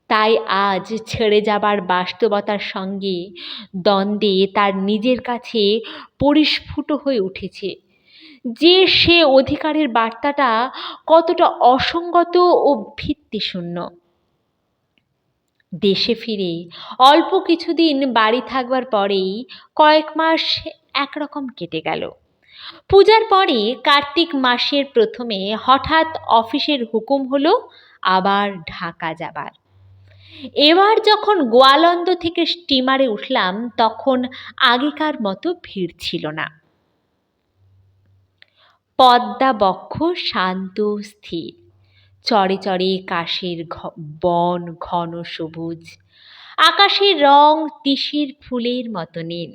তাই আজ ছেড়ে যাবার বাস্তবতার সঙ্গে দ্বন্দ্বে তার নিজের কাছে পরিস্ফুট হয়ে উঠেছে যে সে অধিকারের বার্তাটা কতটা অসঙ্গত ও ভিত্তিশূন্য। দেশে ফিরে অল্প কিছুদিন বাড়ি থাকবার পরেই কয়েক মাস একরকম কেটে গেল। পূজার পরে কার্তিক মাসের প্রথমে হঠাৎ অফিসের হুকুম হলো আবার ঢাকা যাবার। এবার যখন গোয়ালন্দ থেকে স্টিমারে উঠলাম তখন আগেকার মতো ভিড় ছিল না। পদ্মা বক্ষ শান্ত স্থির, চরে চরে কাশের বন ঘন সবুজ, আকাশের রং তিসির ফুলের মতো নীল।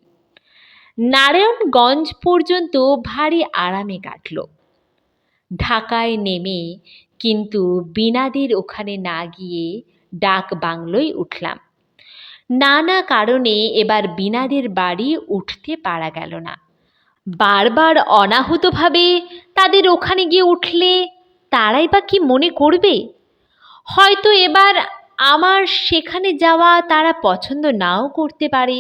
নারায়ণগঞ্জ পর্যন্ত ভারী আরামে কাটল। ঢাকায় নেমে কিন্তু বিনাদের ওখানে না গিয়ে ডাক বাংলোয় উঠলাম। নানা কারণে এবার বিনাদের বাড়ি উঠতে পারা গেল না। বারবার অনাহুতভাবে তাদের ওখানে গিয়ে উঠলে তারাই বা কি মনে করবে? হয়তো এবার আমার সেখানে যাওয়া তারা পছন্দ নাও করতে পারে।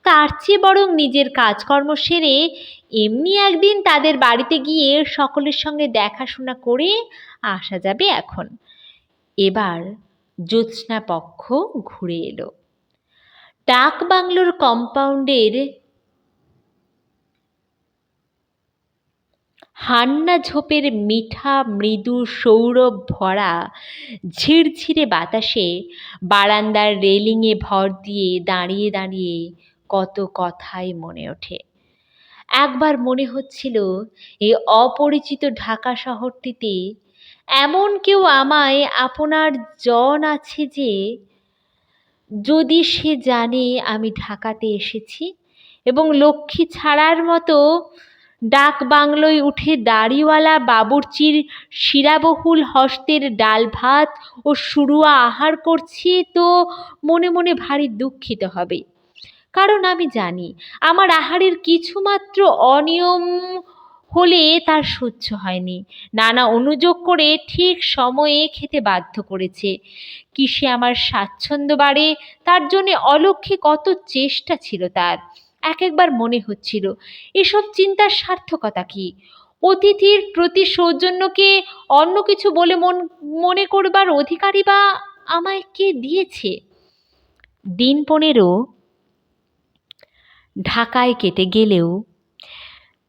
তার চেয়ে বরং নিজের কাজকর্ম সেরে এমনি একদিন তাদের বাড়িতে গিয়ে সকলের সঙ্গে দেখাশোনা করে আসা যাবে এখন। এবার জ্যোৎস্না পক্ষ ঘুরে এলো। ডাক বাংলোর কম্পাউন্ডের হান্না ঝোপের মিঠা মৃদু সৌরভ ভরা ঝিরঝিরে বাতাসে বারান্দার রেলিংয়ে ভর দিয়ে দাঁড়িয়ে দাঁড়িয়ে কত কথাই মনে ওঠে। একবার মনে হচ্ছিল এই অপরিচিত ঢাকা শহরটিতে এমন কেউ আমায় আপনার জন আছে যে, যদি সে জানে আমি ঢাকাতে এসেছি এবং লক্ষ্মী ছাড়ার মতো ডাক বাংলোয় উঠে দাড়িওয়ালা বাবুর্চির শিরাবহুল হস্তের ডাল ভাত ও শুরুয়া আহার করছি, তো মনে মনে ভারী দুঃখিত হবে। কারণ আমি জানি আমার আহারের কিছুমাত্র অনিয়ম হলে তার সহ্য হয়নি। নানা অনুযোগ করে ঠিক সময়ে খেতে বাধ্য করেছে। কিসে আমার স্বাচ্ছন্দ্য বাড়ে তার জন্যে অলক্ষ্যে কত চেষ্টা ছিল তার। একবার মনে হচ্ছিল এসব চিন্তার সার্থকতা কি? অতিথির প্রতি সৌজন্যকে অন্য কিছু বলে মনে করবার অধিকারই বা আমায় কে দিয়েছে? দিন 15 ঢাকায় কেটে গেলেও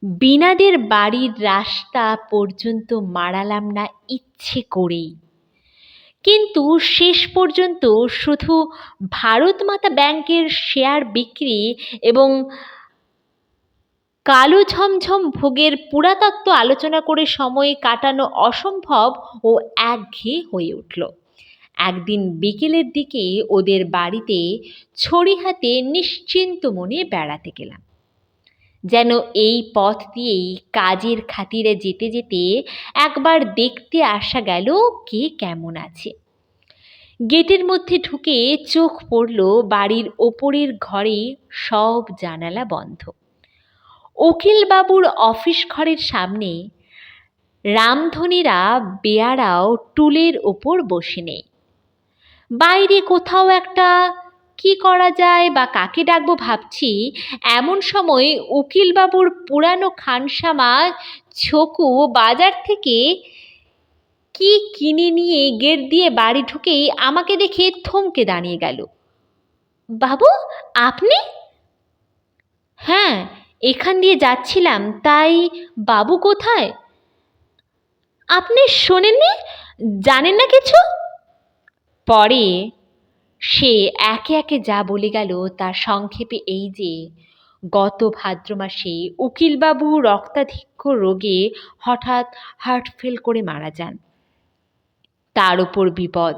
বীণাদের বাড়ির রাস্তা পর্যন্ত মাড়ালাম না ইচ্ছে করেই। কিন্তু শেষ পর্যন্ত শুধু ভারতমাতা ব্যাংকের শেয়ার বিক্রি এবং কালো ঝমঝম ভোগের পুরাতত্ত্ব আলোচনা করে সময় কাটানো অসম্ভব ও একঘেয়ে হয়ে উঠল। একদিন বিকেলের দিকে ওদের বাড়িতে ছড়ি হাতে নিশ্চিন্ত মনে বেড়াতে গেলাম। যেন এই পথ দিয়েই কাজের খাতিরে যেতে যেতে একবার দেখতে আসা গেল কে কেমন আছে। গেটের মধ্যে ঢুকে চোখ পড়ল বাড়ির ওপরের ঘরে সব জানালা বন্ধ। উকিলবাবুর অফিস ঘরের সামনে রামধনীরা বেয়ারাও টুলের ওপর বসে নেই। বাইরে কোথাও একটা কি করা যায় বা কাকে ডাকবো ভাবছি, এমন সময় উকিলবাবুর পুরানো খানসামা ছকু বাজার থেকে কি কিনে নিয়ে গেট দিয়ে বাড়ি ঢুকেই আমাকে দেখে থমকে দাঁড়িয়ে গেল। বাবু, আপনি? হ্যাঁ, এখান দিয়ে যাচ্ছিলাম, তাই বাবু কোথায়? আপনি শোনেননি? জানেন না কিছু? পরে সে একে একে যা বলে গেল তার সংক্ষেপে এই যে, গত ভাদ্র মাসে উকিলবাবু রক্তাধিক্য রোগে হঠাৎ হার্ট ফেল করে মারা যান। তার উপর বিপদ,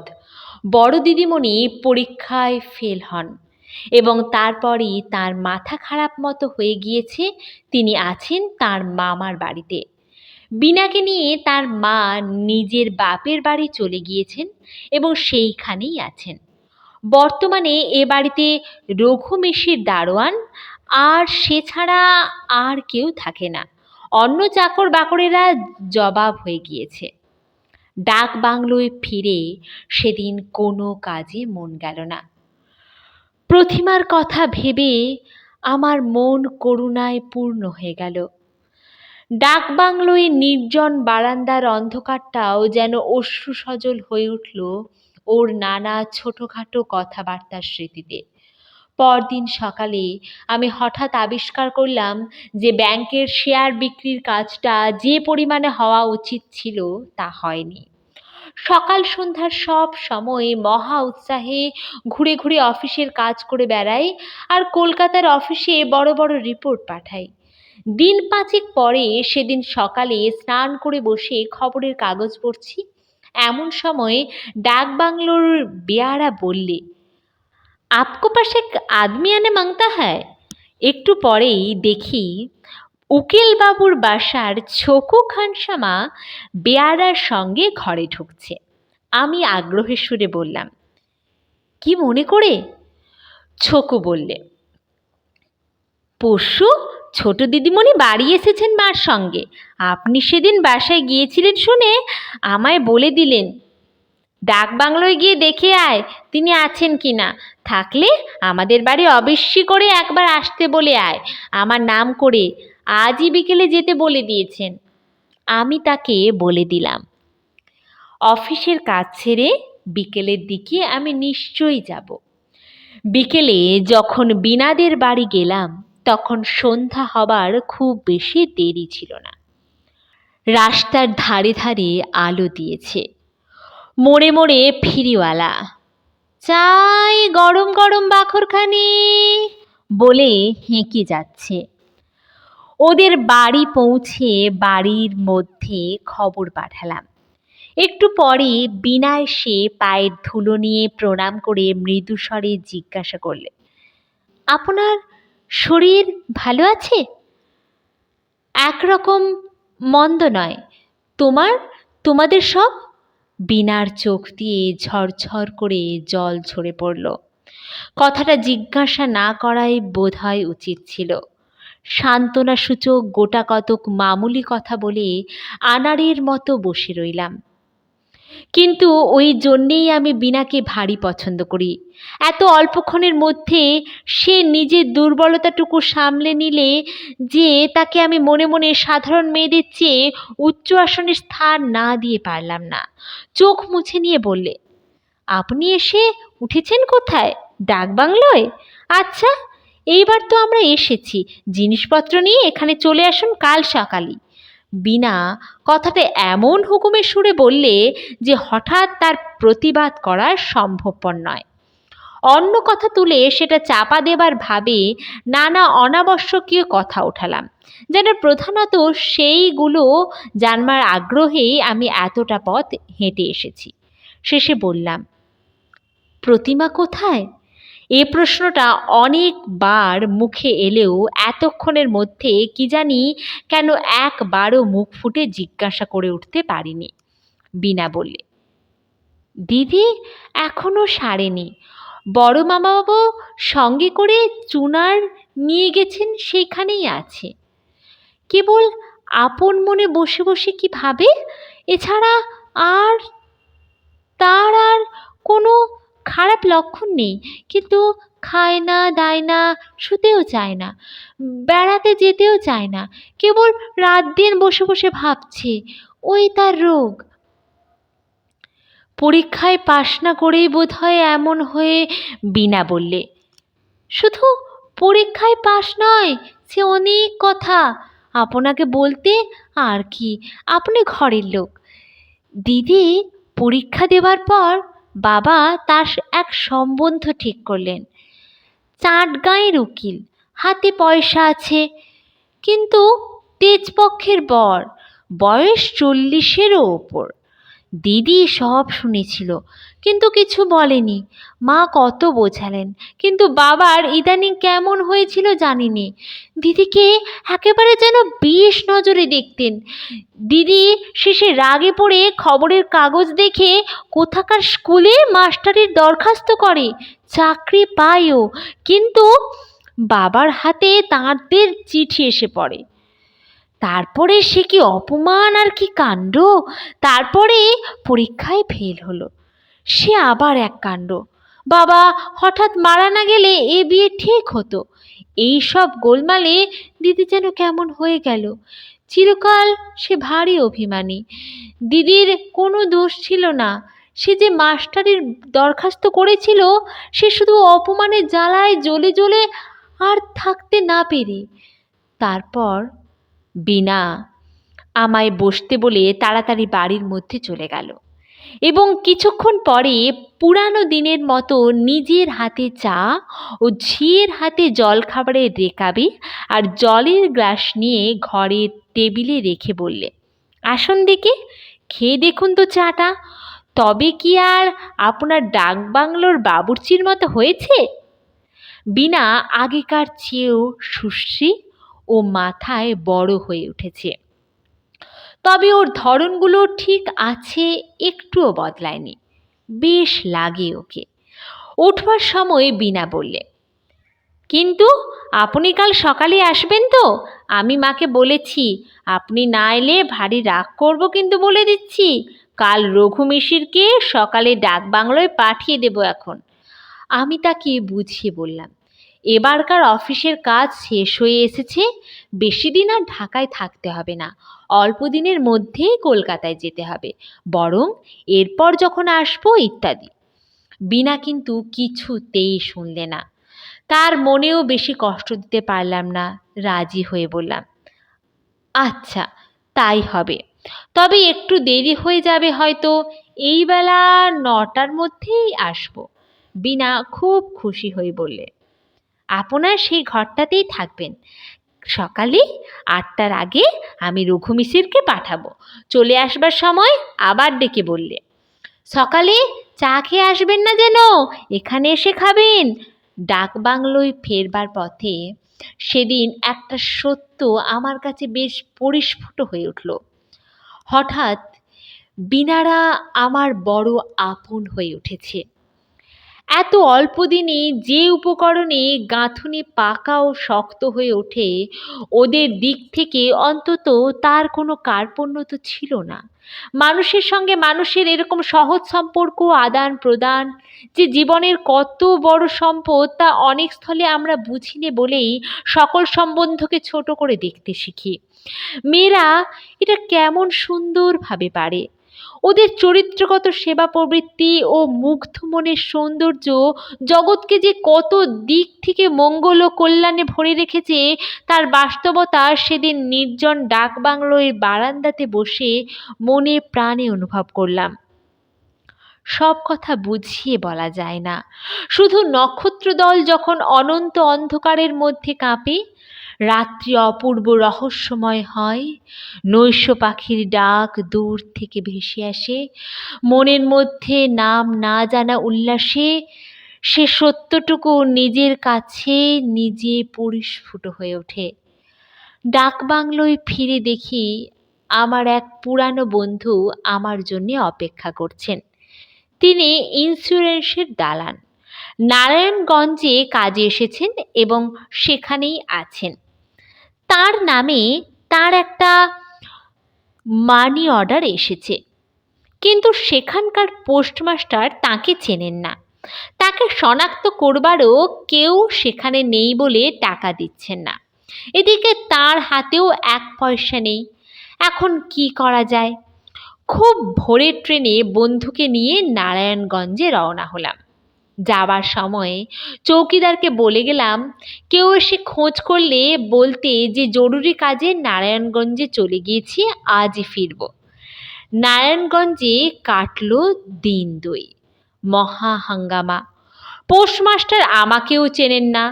বড় দিদিমণি পরীক্ষায় ফেল হন এবং তারপরই তার মাথা খারাপ মতো হয়ে গিয়েছে। তিনি আছেন তার মামার বাড়িতে। বীণাকে নিয়ে তার মা নিজের বাপের বাড়ি চলে গিয়েছেন এবং সেইখানেই আছেন। বর্তমানে এ বাড়িতে রঘু মেশির দারোয়ান, আর সে ছাড়া আর কেউ থাকে না। অন্য চাকর বাকরেরা জবাব হয়ে গিয়েছে। ডাক বাংলোয় ফিরে সেদিন কোনো কাজে মন গেল না। প্রতিমার কথা ভেবে আমার মন করুণায় পূর্ণ হয়ে গেল। ডাক বাংলোয় নির্জন বারান্দার অন্ধকারটাও যেন অশ্রুসজল হয়ে উঠল ওর নানা ছোটোখাটো কথাবার্তার স্মৃতিতে। পরদিন সকালে আমি হঠাৎ আবিষ্কার করলাম যে ব্যাংকের শেয়ার বিক্রির কাজটা যে পরিমাণে হওয়া উচিত ছিল তা হয়নি। সকাল সন্ধ্যার সব সময় মহা উৎসাহে ঘুরে ঘুরে অফিসের কাজ করে বেড়াই আর কলকাতার অফিসে বড় বড় রিপোর্ট পাঠাই। দিন 5 পরে সেদিন সকালে স্নান করে বসে খবরের কাগজ পড়ছি। এমন সময় ডাক বাংলোর বেয়ারা বললে, আপকো পাস এক আদমি আনে মাংতা হ্যায়। একটু পরেই দেখি উকিলবাবুর বাসার ছকু খানসামা বেয়ারার সঙ্গে ঘরে ঢুকছে। আমি আগ্রহের সুরে বললাম, কি মনে করে? ছকু বললে, পরশু ছোট দিদিমণি বাড়ি এসেছেন মার সঙ্গে। আপনি সেদিন বাসায় গিয়েছিলেন শুনে আমায় বলে দিলেন, ডাক বাংলোয় গিয়ে দেখে আয় তিনি আছেন কি না। থাকলে আমাদের বাড়ি অবশ্যই করে একবার আসতে বলে আয়, আমার নাম করে। আজই বিকেলে যেতে বলে দিয়েছেন। আমি তাকে বলে দিলাম। অফিসের কাজ ছেড়ে বিকেলের দিকে আমি নিশ্চয়ই যাব। বিকেলে যখন বীণাদের বাড়ি গেলাম তখন সন্ধ্যা হবার খুব বেশি দেরি ছিল না। রাস্তার ধারে ধারে আলো দিয়েছে, মোড়ে মোড়ে ফিরিওয়ালা চাই গরম গরম বাখরখানি বলে হেঁকে যাচ্ছে। ওদের বাড়ি পৌঁছে বাড়ির মধ্যে খবর পাঠালাম। একটু পরে বিনা এসে পায়ের ধুলো নিয়ে প্রণাম করে মৃদু স্বরে জিজ্ঞাসা করলে, আপনার শরীর ভালো আছে? একরকম মন্দ নয়। তোমাদের সব? বিনার চোখ দিয়ে ঝরঝর করে জল ঝরে পড়ল। কথাটা জিজ্ঞাসা না করাই বোধহয় উচিত ছিল। সান্ত্বনাসূচক গোটা কতক মামুলি কথা বলে আনাড়ির মতো বসে রইলাম। কিন্তু ওই জন্যেই আমি বিনাকে ভারী পছন্দ করি। এত অল্পক্ষণের মধ্যে সে নিজের দুর্বলতাটুকু সামলে নিলে যে তাকে আমি মনে মনে সাধারণ মেয়েদের চেয়ে উচ্চ আসনের স্থান না দিয়ে পারলাম না। চোখ মুছে নিয়ে বললে, আপনি এসে উঠেছেন কোথায়? ডাকবাংলোয়? আচ্ছা, এইবার তো আমরা এসেছি, জিনিসপত্র নিয়ে এখানে চলে আসুন কাল সকালই। বিনা কথাটা এমন হুকুমের সুরে বললে যে হঠাৎ তার প্রতিবাদ করা সম্ভবপর নয়। অন্য কথা তুলে সেটা চাপা দেবার ভাবে নানা অনাবশ্যকীয় কথা ওঠালাম, যেন প্রধানত সেইগুলো জানবার আগ্রহেই আমি এতটা পথ হেঁটে এসেছি। শেষে বললাম, প্রতিমা কোথায়? এ প্রশ্নটা অনেকবার মুখে এলেও এতক্ষণের মধ্যে কি জানি কেন একবারও মুখ ফুটে জিজ্ঞাসা করে উঠতে পারিনি। বিনা বললে, দিদি এখনো সারেনি। বড় মামাবাবু সঙ্গে করে চুনার নিয়ে গেছেন, সেখানেই আছে। কেবল আপন মনে বসে বসে কি ভাবে, এছাড়া আর তার আর কোনো খারাপ লক্ষণ নেই। কিন্তু খায় না, দায় না, শুতেও চায় না, বেড়াতে যেতেও চায় না, কেবল রাত দিন বসে বসে ভাবছে। ওই তার রোগ। পরীক্ষায় পাশ না করেই বোধহয় এমন হয়ে। বিনা বললে, শুধু পরীক্ষায় পাশ নয়, সে অনেক কথা আপনাকে বলতে। আর কি, আপনি ঘরের লোক। দিদি পরীক্ষা দেবার পর বাবা তার এক সম্বন্ধ ঠিক করলেন। চাটগাঁয়ের উকিল, হাতে পয়সা আছে, কিন্তু তেজপক্ষের বর, বয়স 40-এরও ওপর। দিদি সব শুনেছিল কিন্তু কিছু বলেনি। মা কত বোঝালেন, কিন্তু বাবার ইদানিং কেমন হয়েছিল জানিনি। দিদিকে একেবারে যেন বিষ নজরে দেখতেন। দিদি শেষে রাগে পড়ে খবরের কাগজ দেখে কোথাকার স্কুলে মাস্টারের দরখাস্ত করে, চাকরি পায়ও, কিন্তু বাবার হাতে তাঁদের চিঠি এসে পড়ে। তারপরে সে কি অপমান আর কি কাণ্ড! তারপরে পরীক্ষায় ফেল হলো, সে আবার এক কাণ্ড। বাবা হঠাৎ মারা না গেলে এ বিয়ে ঠিক হতো। এই সব গোলমালে দিদি যেন কেমন হয়ে গেল। চিরকাল সে ভারী অভিমানী। দিদির কোনো দোষ ছিল না। সে যে মাস্টারের দরখাস্ত করেছিল, সে শুধু অপমানের জ্বালায় জ্বলে জ্বলে আর থাকতে না পেরে। তারপর বিনা আমায় বসতে বলে তাড়াতাড়ি বাড়ির মধ্যে চলে গেল এবং কিছুক্ষণ পরে পুরানো দিনের মতো নিজের হাতে চা ও ঝিয়ের হাতে জলখাবারের রেকাবি আর জলের গ্লাস নিয়ে ঘরের টেবিলে রেখে বললে, আসুন দেখে খেয়ে দেখুন তো চাটা, তবে কি আর আপনার ডাকবাংলোর বাবুর্চির মতো হয়েছে? বিনা আগেকার চেয়েও সুশ্রী ও মাথায় বড় হয়ে উঠেছে, তবে ওর ধরনগুলো ঠিক আছে, একটুও বদলায়নি। বেশ লাগে ওকে। উঠবার সময় বিনা বললে, কিন্তু আপনি কাল সকালে আসবেন তো? আমি মাকে বলেছি, আপনি না এলে ভারী রাগ করব, কিন্তু বলে দিচ্ছি, কাল রঘু মিশিরকে সকালে ডাকবাংলোয় পাঠিয়ে দেব এখন। আমি তাকে বুঝিয়ে বললাম, এবারকার অফিসের কাজ শেষ হয়ে এসেছে, বেশি দিন আর ঢাকায় থাকতে হবে না, অল্প দিনের মধ্যেই কলকাতায় যেতে হবে, বরং এরপর যখন আসবো ইত্যাদি। বিনা কিন্তু কিছুতেই শুনলে না। তার মনেও বেশি কষ্ট দিতে পারলাম না, রাজি হয়ে বললাম, আচ্ছা তাই হবে। তবে একটু দেরি হয়ে যাবে হয়তো, এই বেলা 9টার মধ্যেই আসব। বিনা খুব খুশি হয়ে বললে, আপনার সেই ঘরটাতেই থাকবেন। সকালে 8টার আগে আমি রঘু মিসিরকে পাঠাবো। চলে আসবার সময় আবার ডেকে বললে, সকালে চা খেয়ে আসবেন না যেন, এখানে এসে খাবেন। ডাক বাংলোয় ফেরবার পথে সেদিন একটা সত্য আমার কাছে বেশ পরিস্ফুট হয়ে উঠল। হঠাৎ বিনারা আমার বড় আপন হয়ে উঠেছে। এত অল্প দিনে যে উপকরণে গাঁথুনি পাকা ও শক্ত হয়ে ওঠে, ওদের দিক থেকে অন্তত তার কোনো কার্পণ্য তো ছিল না। মানুষের সঙ্গে মানুষের এরকম সহজ সম্পর্ক আদান প্রদান যে জীবনের কত বড় সম্পদ, তা অনেক স্থলে আমরা বুঝিনে বলেই সকল সম্বন্ধকে ছোট করে দেখতে শিখি। মেয়েরা এটা কেমন সুন্দরভাবে পারে। ওদের চরিত্রগত সেবা প্রবৃত্তি ও মুগ্ধ মনের সৌন্দর্য জগৎকে যে কত দিক থেকে মঙ্গল ও কল্যাণে ভরে রেখেছে, তার বাস্তবতা সেদিন নির্জন ডাক বাংলোর বারান্দাতে বসে মনে প্রাণে অনুভব করলাম। সব কথা বুঝিয়ে বলা যায় না। শুধু নক্ষত্রদল যখন অনন্ত অন্ধকারের মধ্যে কাঁপে, রাত্রি অপূর্ব রহস্যময় হয়, নৈশ পাখির ডাক দূর থেকে ভেসে আসে, মনের মধ্যে নাম না জানা উল্লাসে সে সত্যটুকু নিজের কাছে নিজে পরিস্ফুট হয়ে ওঠে। ডাক বাংলোয় ফিরে দেখি আমার এক পুরানো বন্ধু আমার জন্য অপেক্ষা করছেন। তিনি ইন্স্যুরেন্সের দালান, নারায়ণগঞ্জে কাজে এসেছেন এবং সেখানেই আছেন। তার নামে তার একটা মানি অর্ডার এসেছে, কিন্তু সেখানকার পোস্টমাস্টার তাকে চেনেন না। তাকে শনাক্ত করবারও কেউ সেখানে নেই বলে টাকা দিচ্ছেন না। এদিকে তার হাতেও 1 পয়সা নেই। এখন কি করা যায়? খুব ভোরের ট্রেনে বন্ধুকে নিয়ে নারায়ণগঞ্জে রওনা হলাম। যাবার সময় চৌকিদারকে বলে গেলাম, কেউ এসে খোঁজ করলে বলতে যে জরুরি কাজে নারায়ণগঞ্জে চলে গিয়েছি, আজই ফিরব। নারায়ণগঞ্জে কাটল দিন 2। মহা হাঙ্গামা। পোস্টমাস্টার আমাকেও চেনেন না,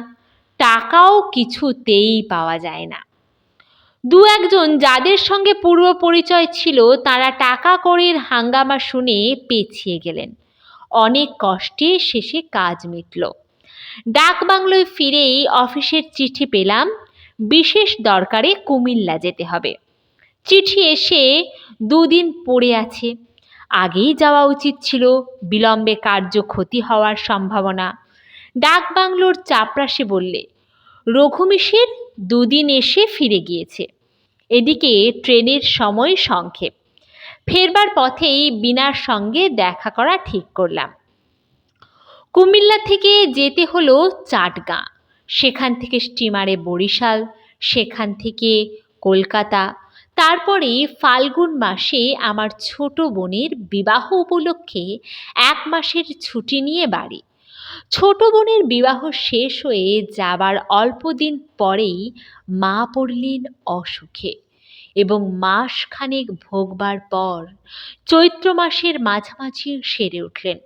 টাকাও কিছুতেই পাওয়া যায় না। 2-1 জন যাদের সঙ্গে পূর্ব পরিচয় ছিল, তারা টাকা কড়ির হাঙ্গামা শুনে পেছিয়ে গেলেন। অনেক কষ্টে শেষে কাজ মিটল। ডাক বাংলোয় ফিরেই অফিসের চিঠি পেলাম, বিশেষ দরকারে কুমিল্লা যেতে হবে। চিঠি এসে 2 দিন পড়ে আছে। আগেই যাওয়া উচিত ছিল, বিলম্বে কার্য ক্ষতি হওয়ার সম্ভাবনা। ডাক বাংলোর চাপরাশি বললে, রঘু মিসির 2 দিন এসে ফিরে গিয়েছে। এদিকে ট্রেনের সময় সংক্ষেপ। ফেরবার পথেই বিনার সঙ্গে দেখা করা ঠিক করলাম। কুমিল্লা থেকে যেতে হলো চাটগাঁ, সেখান থেকে স্টিমারে বরিশাল, সেখান থেকে কলকাতা। তারপরে ফাল্গুন মাসে আমার ছোট বোনের বিবাহ উপলক্ষে 1 মাসের ছুটি নিয়ে বাড়ি। ছোট বোনের বিবাহ শেষ হয়ে যাবার অল্প দিন পরেই মা পড়লেন অসুখে এবং মাসখানেক ভোগবার পর চৈত্র মাসের মাঝামাঝি সেরে উঠলেন,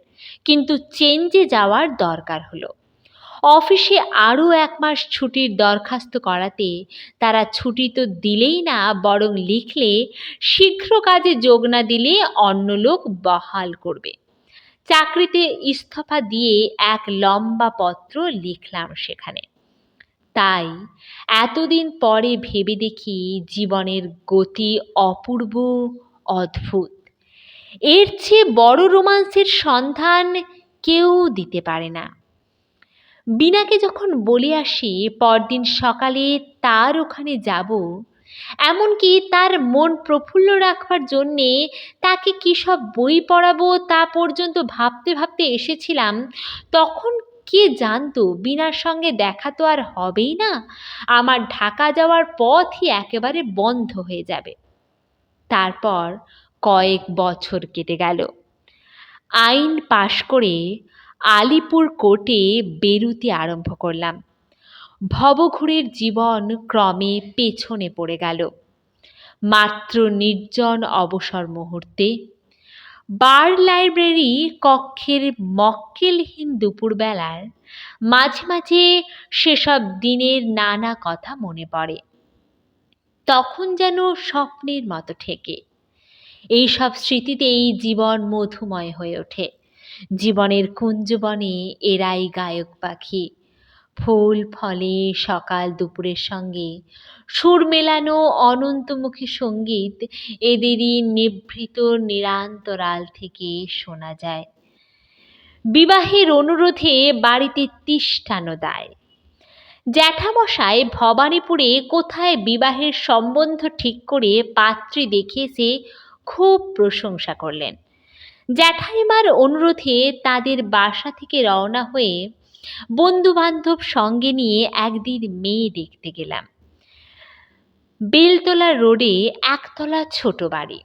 কিন্তু চেঞ্জে যাওয়ার দরকার হলো। অফিসে আরও 1 মাস ছুটির দরখাস্ত করাতে তারা ছুটি তো দিলেই না, বরং লিখলে শীঘ্র কাজে যোগ না দিলে অন্য লোক বহাল করবে। চাকরিতে ইস্তফা দিয়ে এক লম্বা পত্র লিখলাম সেখানে। তাই এতদিন পরে ভেবে দেখি জীবনের গতি অপূর্ব, অদ্ভুত। এর চেয়ে বড় রোমান্সের সন্ধান কেউ দিতে পারে না। বিনাকে যখন বলে আসি পরদিন সকালে তার ওখানে যাব, এমনকি তার মন প্রফুল্ল রাখবার জন্যে তাকে কী সব বই পড়াবো তা পর্যন্ত ভাবতে ভাবতে এসেছিলাম, তখন কে জানতো বিনার সঙ্গে দেখা তো আর হবেই না। আমার ঢাকা যাওয়ার পথই একেবারে বন্ধ হয়ে যাবে। তারপর কয়েক বছর কেটে গেল। আইন পাশ করে আলিপুর কোর্টে বেরুতি আরম্ভ করলাম। ভবঘুরের জীবন ক্রমে পেছনে পড়ে গেল। মাত্র নির্জন অবসর মুহূর্তে বার লাইব্রেরি কক্ষের মক্কেলহীন দুপুরবেলার মাঝে মাঝে সেসব দিনের নানা কথা মনে পড়ে। তখন যেন স্বপ্নের মতো ঠেকে। এইসব স্মৃতিতেই জীবন মধুময় হয়ে ওঠে। জীবনের কুঞ্জবনে এরাই গায়ক পাখি। ফুল ফলে সকাল দুপুরের সঙ্গে সুর মেলানো অনন্তমুখী সঙ্গীত এদেরই নিভৃত নিরান্তরাল থেকে শোনা যায়। বিবাহের অনুরোধে বাড়িতে তিষ্ঠানো দায়। জ্যাঠামশাই ভবানীপুরে কোথায় বিবাহের সম্বন্ধ ঠিক করে পাত্রী দেখিয়েছে খুব প্রশংসা করলেন। জ্যাঠাইমার অনুরোধে তাদের বাসা থেকে রওনা হয়ে বন্ধু-বান্ধব সঙ্গে নিয়ে একদিন মেয়ে দেখতে গেলাম। বেলতলা রোডে একতলা ছোট বাড়ি।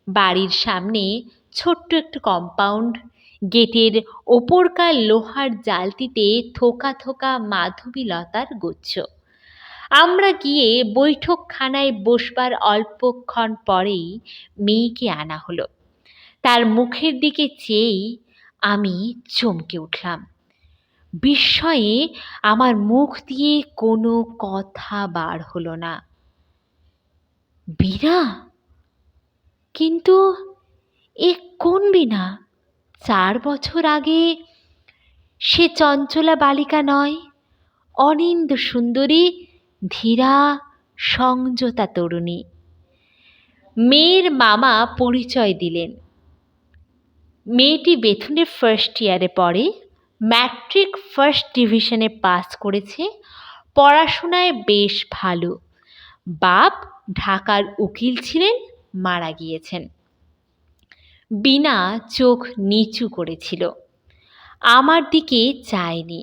বাড়ির সামনে ছোট্ট একটু কম্পাউন্ড, গেটের ওপরকার লোহার জালতিতে থোকা থোকা মাধবীলতার গুচ্ছ। আমরা গিয়ে বৈঠকখানায় বসবার অল্পক্ষণ পরেই মেয়েকে আনা হলো। তার মুখের দিকে চেয়েই আমি চমকে উঠলাম। বিস্ময়ে আমার মুখ দিয়ে কোনো কথা বার হলো না। বীণা? কিন্তু এ কোন বীণা? 4 বছর আগে সে চঞ্চলা বালিকা নয়, অনিন্দ্য সুন্দরী, ধীরা সংযতা তরুণী। মেয়ের মামা পরিচয় দিলেন। মেয়েটি বেথুনের ফার্স্ট ইয়ারে পড়ে, ম্যাট্রিক ফার্স্ট ডিভিশনে পাস করেছে, পড়াশোনায় বেশ ভালো। বাপ ঢাকার উকিল ছিলেন, মারা গিয়েছেন। বীণা চোখ নিচু করেছিল, আমার দিকে চায়নি।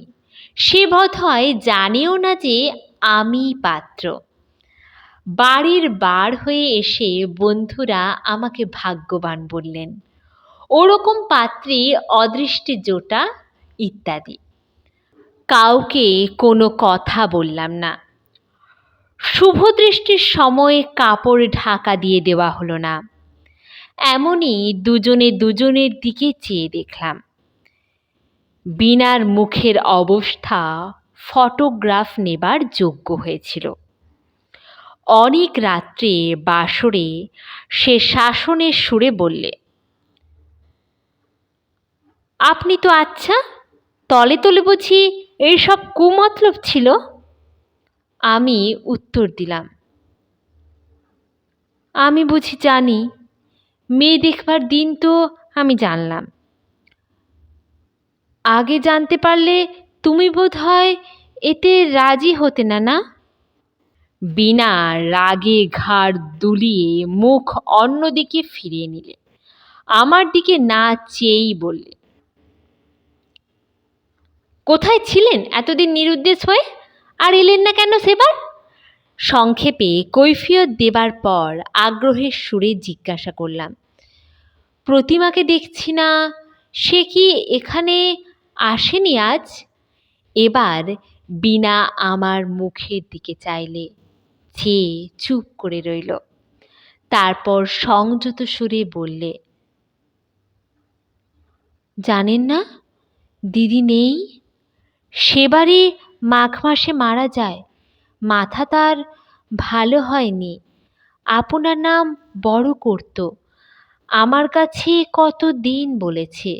সে বোধহয় জানেও না যে আমি পাত্র। বাড়ির বার হয়ে এসে বন্ধুরা আমাকে ভাগ্যবান বললেন। ওরকম পাত্রী অদৃষ্টে জোটা ইত্যাদি। কাউকে কোনো কথা বললাম না। শুভদৃষ্টির সময় কাপড় ঢাকা দিয়ে দেওয়া হলো না। এমনই দুজনে দুজনের দিকে চেয়ে দেখলাম। বীণার মুখের অবস্থা ফটোগ্রাফ নেবার যোগ্য হয়েছিল। অনেক রাত্রে বাসরে সে শাসনের সুরে বললে, আপনি তো আচ্ছা, তলে তলে বুঝি এইসব কুমতলব ছিল? আমি উত্তর দিলাম, আমি বুঝি জানি, মেয়ে দেখবার দিন তো আমি জানলাম। আগে জানতে পারলে তুমি বোধ হয় এতে রাজি হতে না? না? বীণা রাগে ঘাড় দুলিয়ে মুখ অন্যদিকে ফিরিয়ে নিলে, আমার দিকে না চেয়েই বললে, কোথায় ছিলেন এতদিন নিরুদ্দেশ হয়ে? আর এলেন না কেন সেবার? সংক্ষেপে কৈফিয়ত দেবার পর আগ্রহের সুরে জিজ্ঞাসা করলাম, প্রতিমাকে দেখছি না, সে কি এখানে আসেনি আজ? এবার বীণা আমার মুখের দিকে চাইলে, চেয়ে চুপ করে রইল। তারপর সংযত সুরে বললে, জানেন না দিদি নেই, সেবারই মাঘ মাসে মারা যায়। মাথা তার ভালো হয়নি। আপনার নাম বড় করত, আমার কাছে কত দিন বলেছে।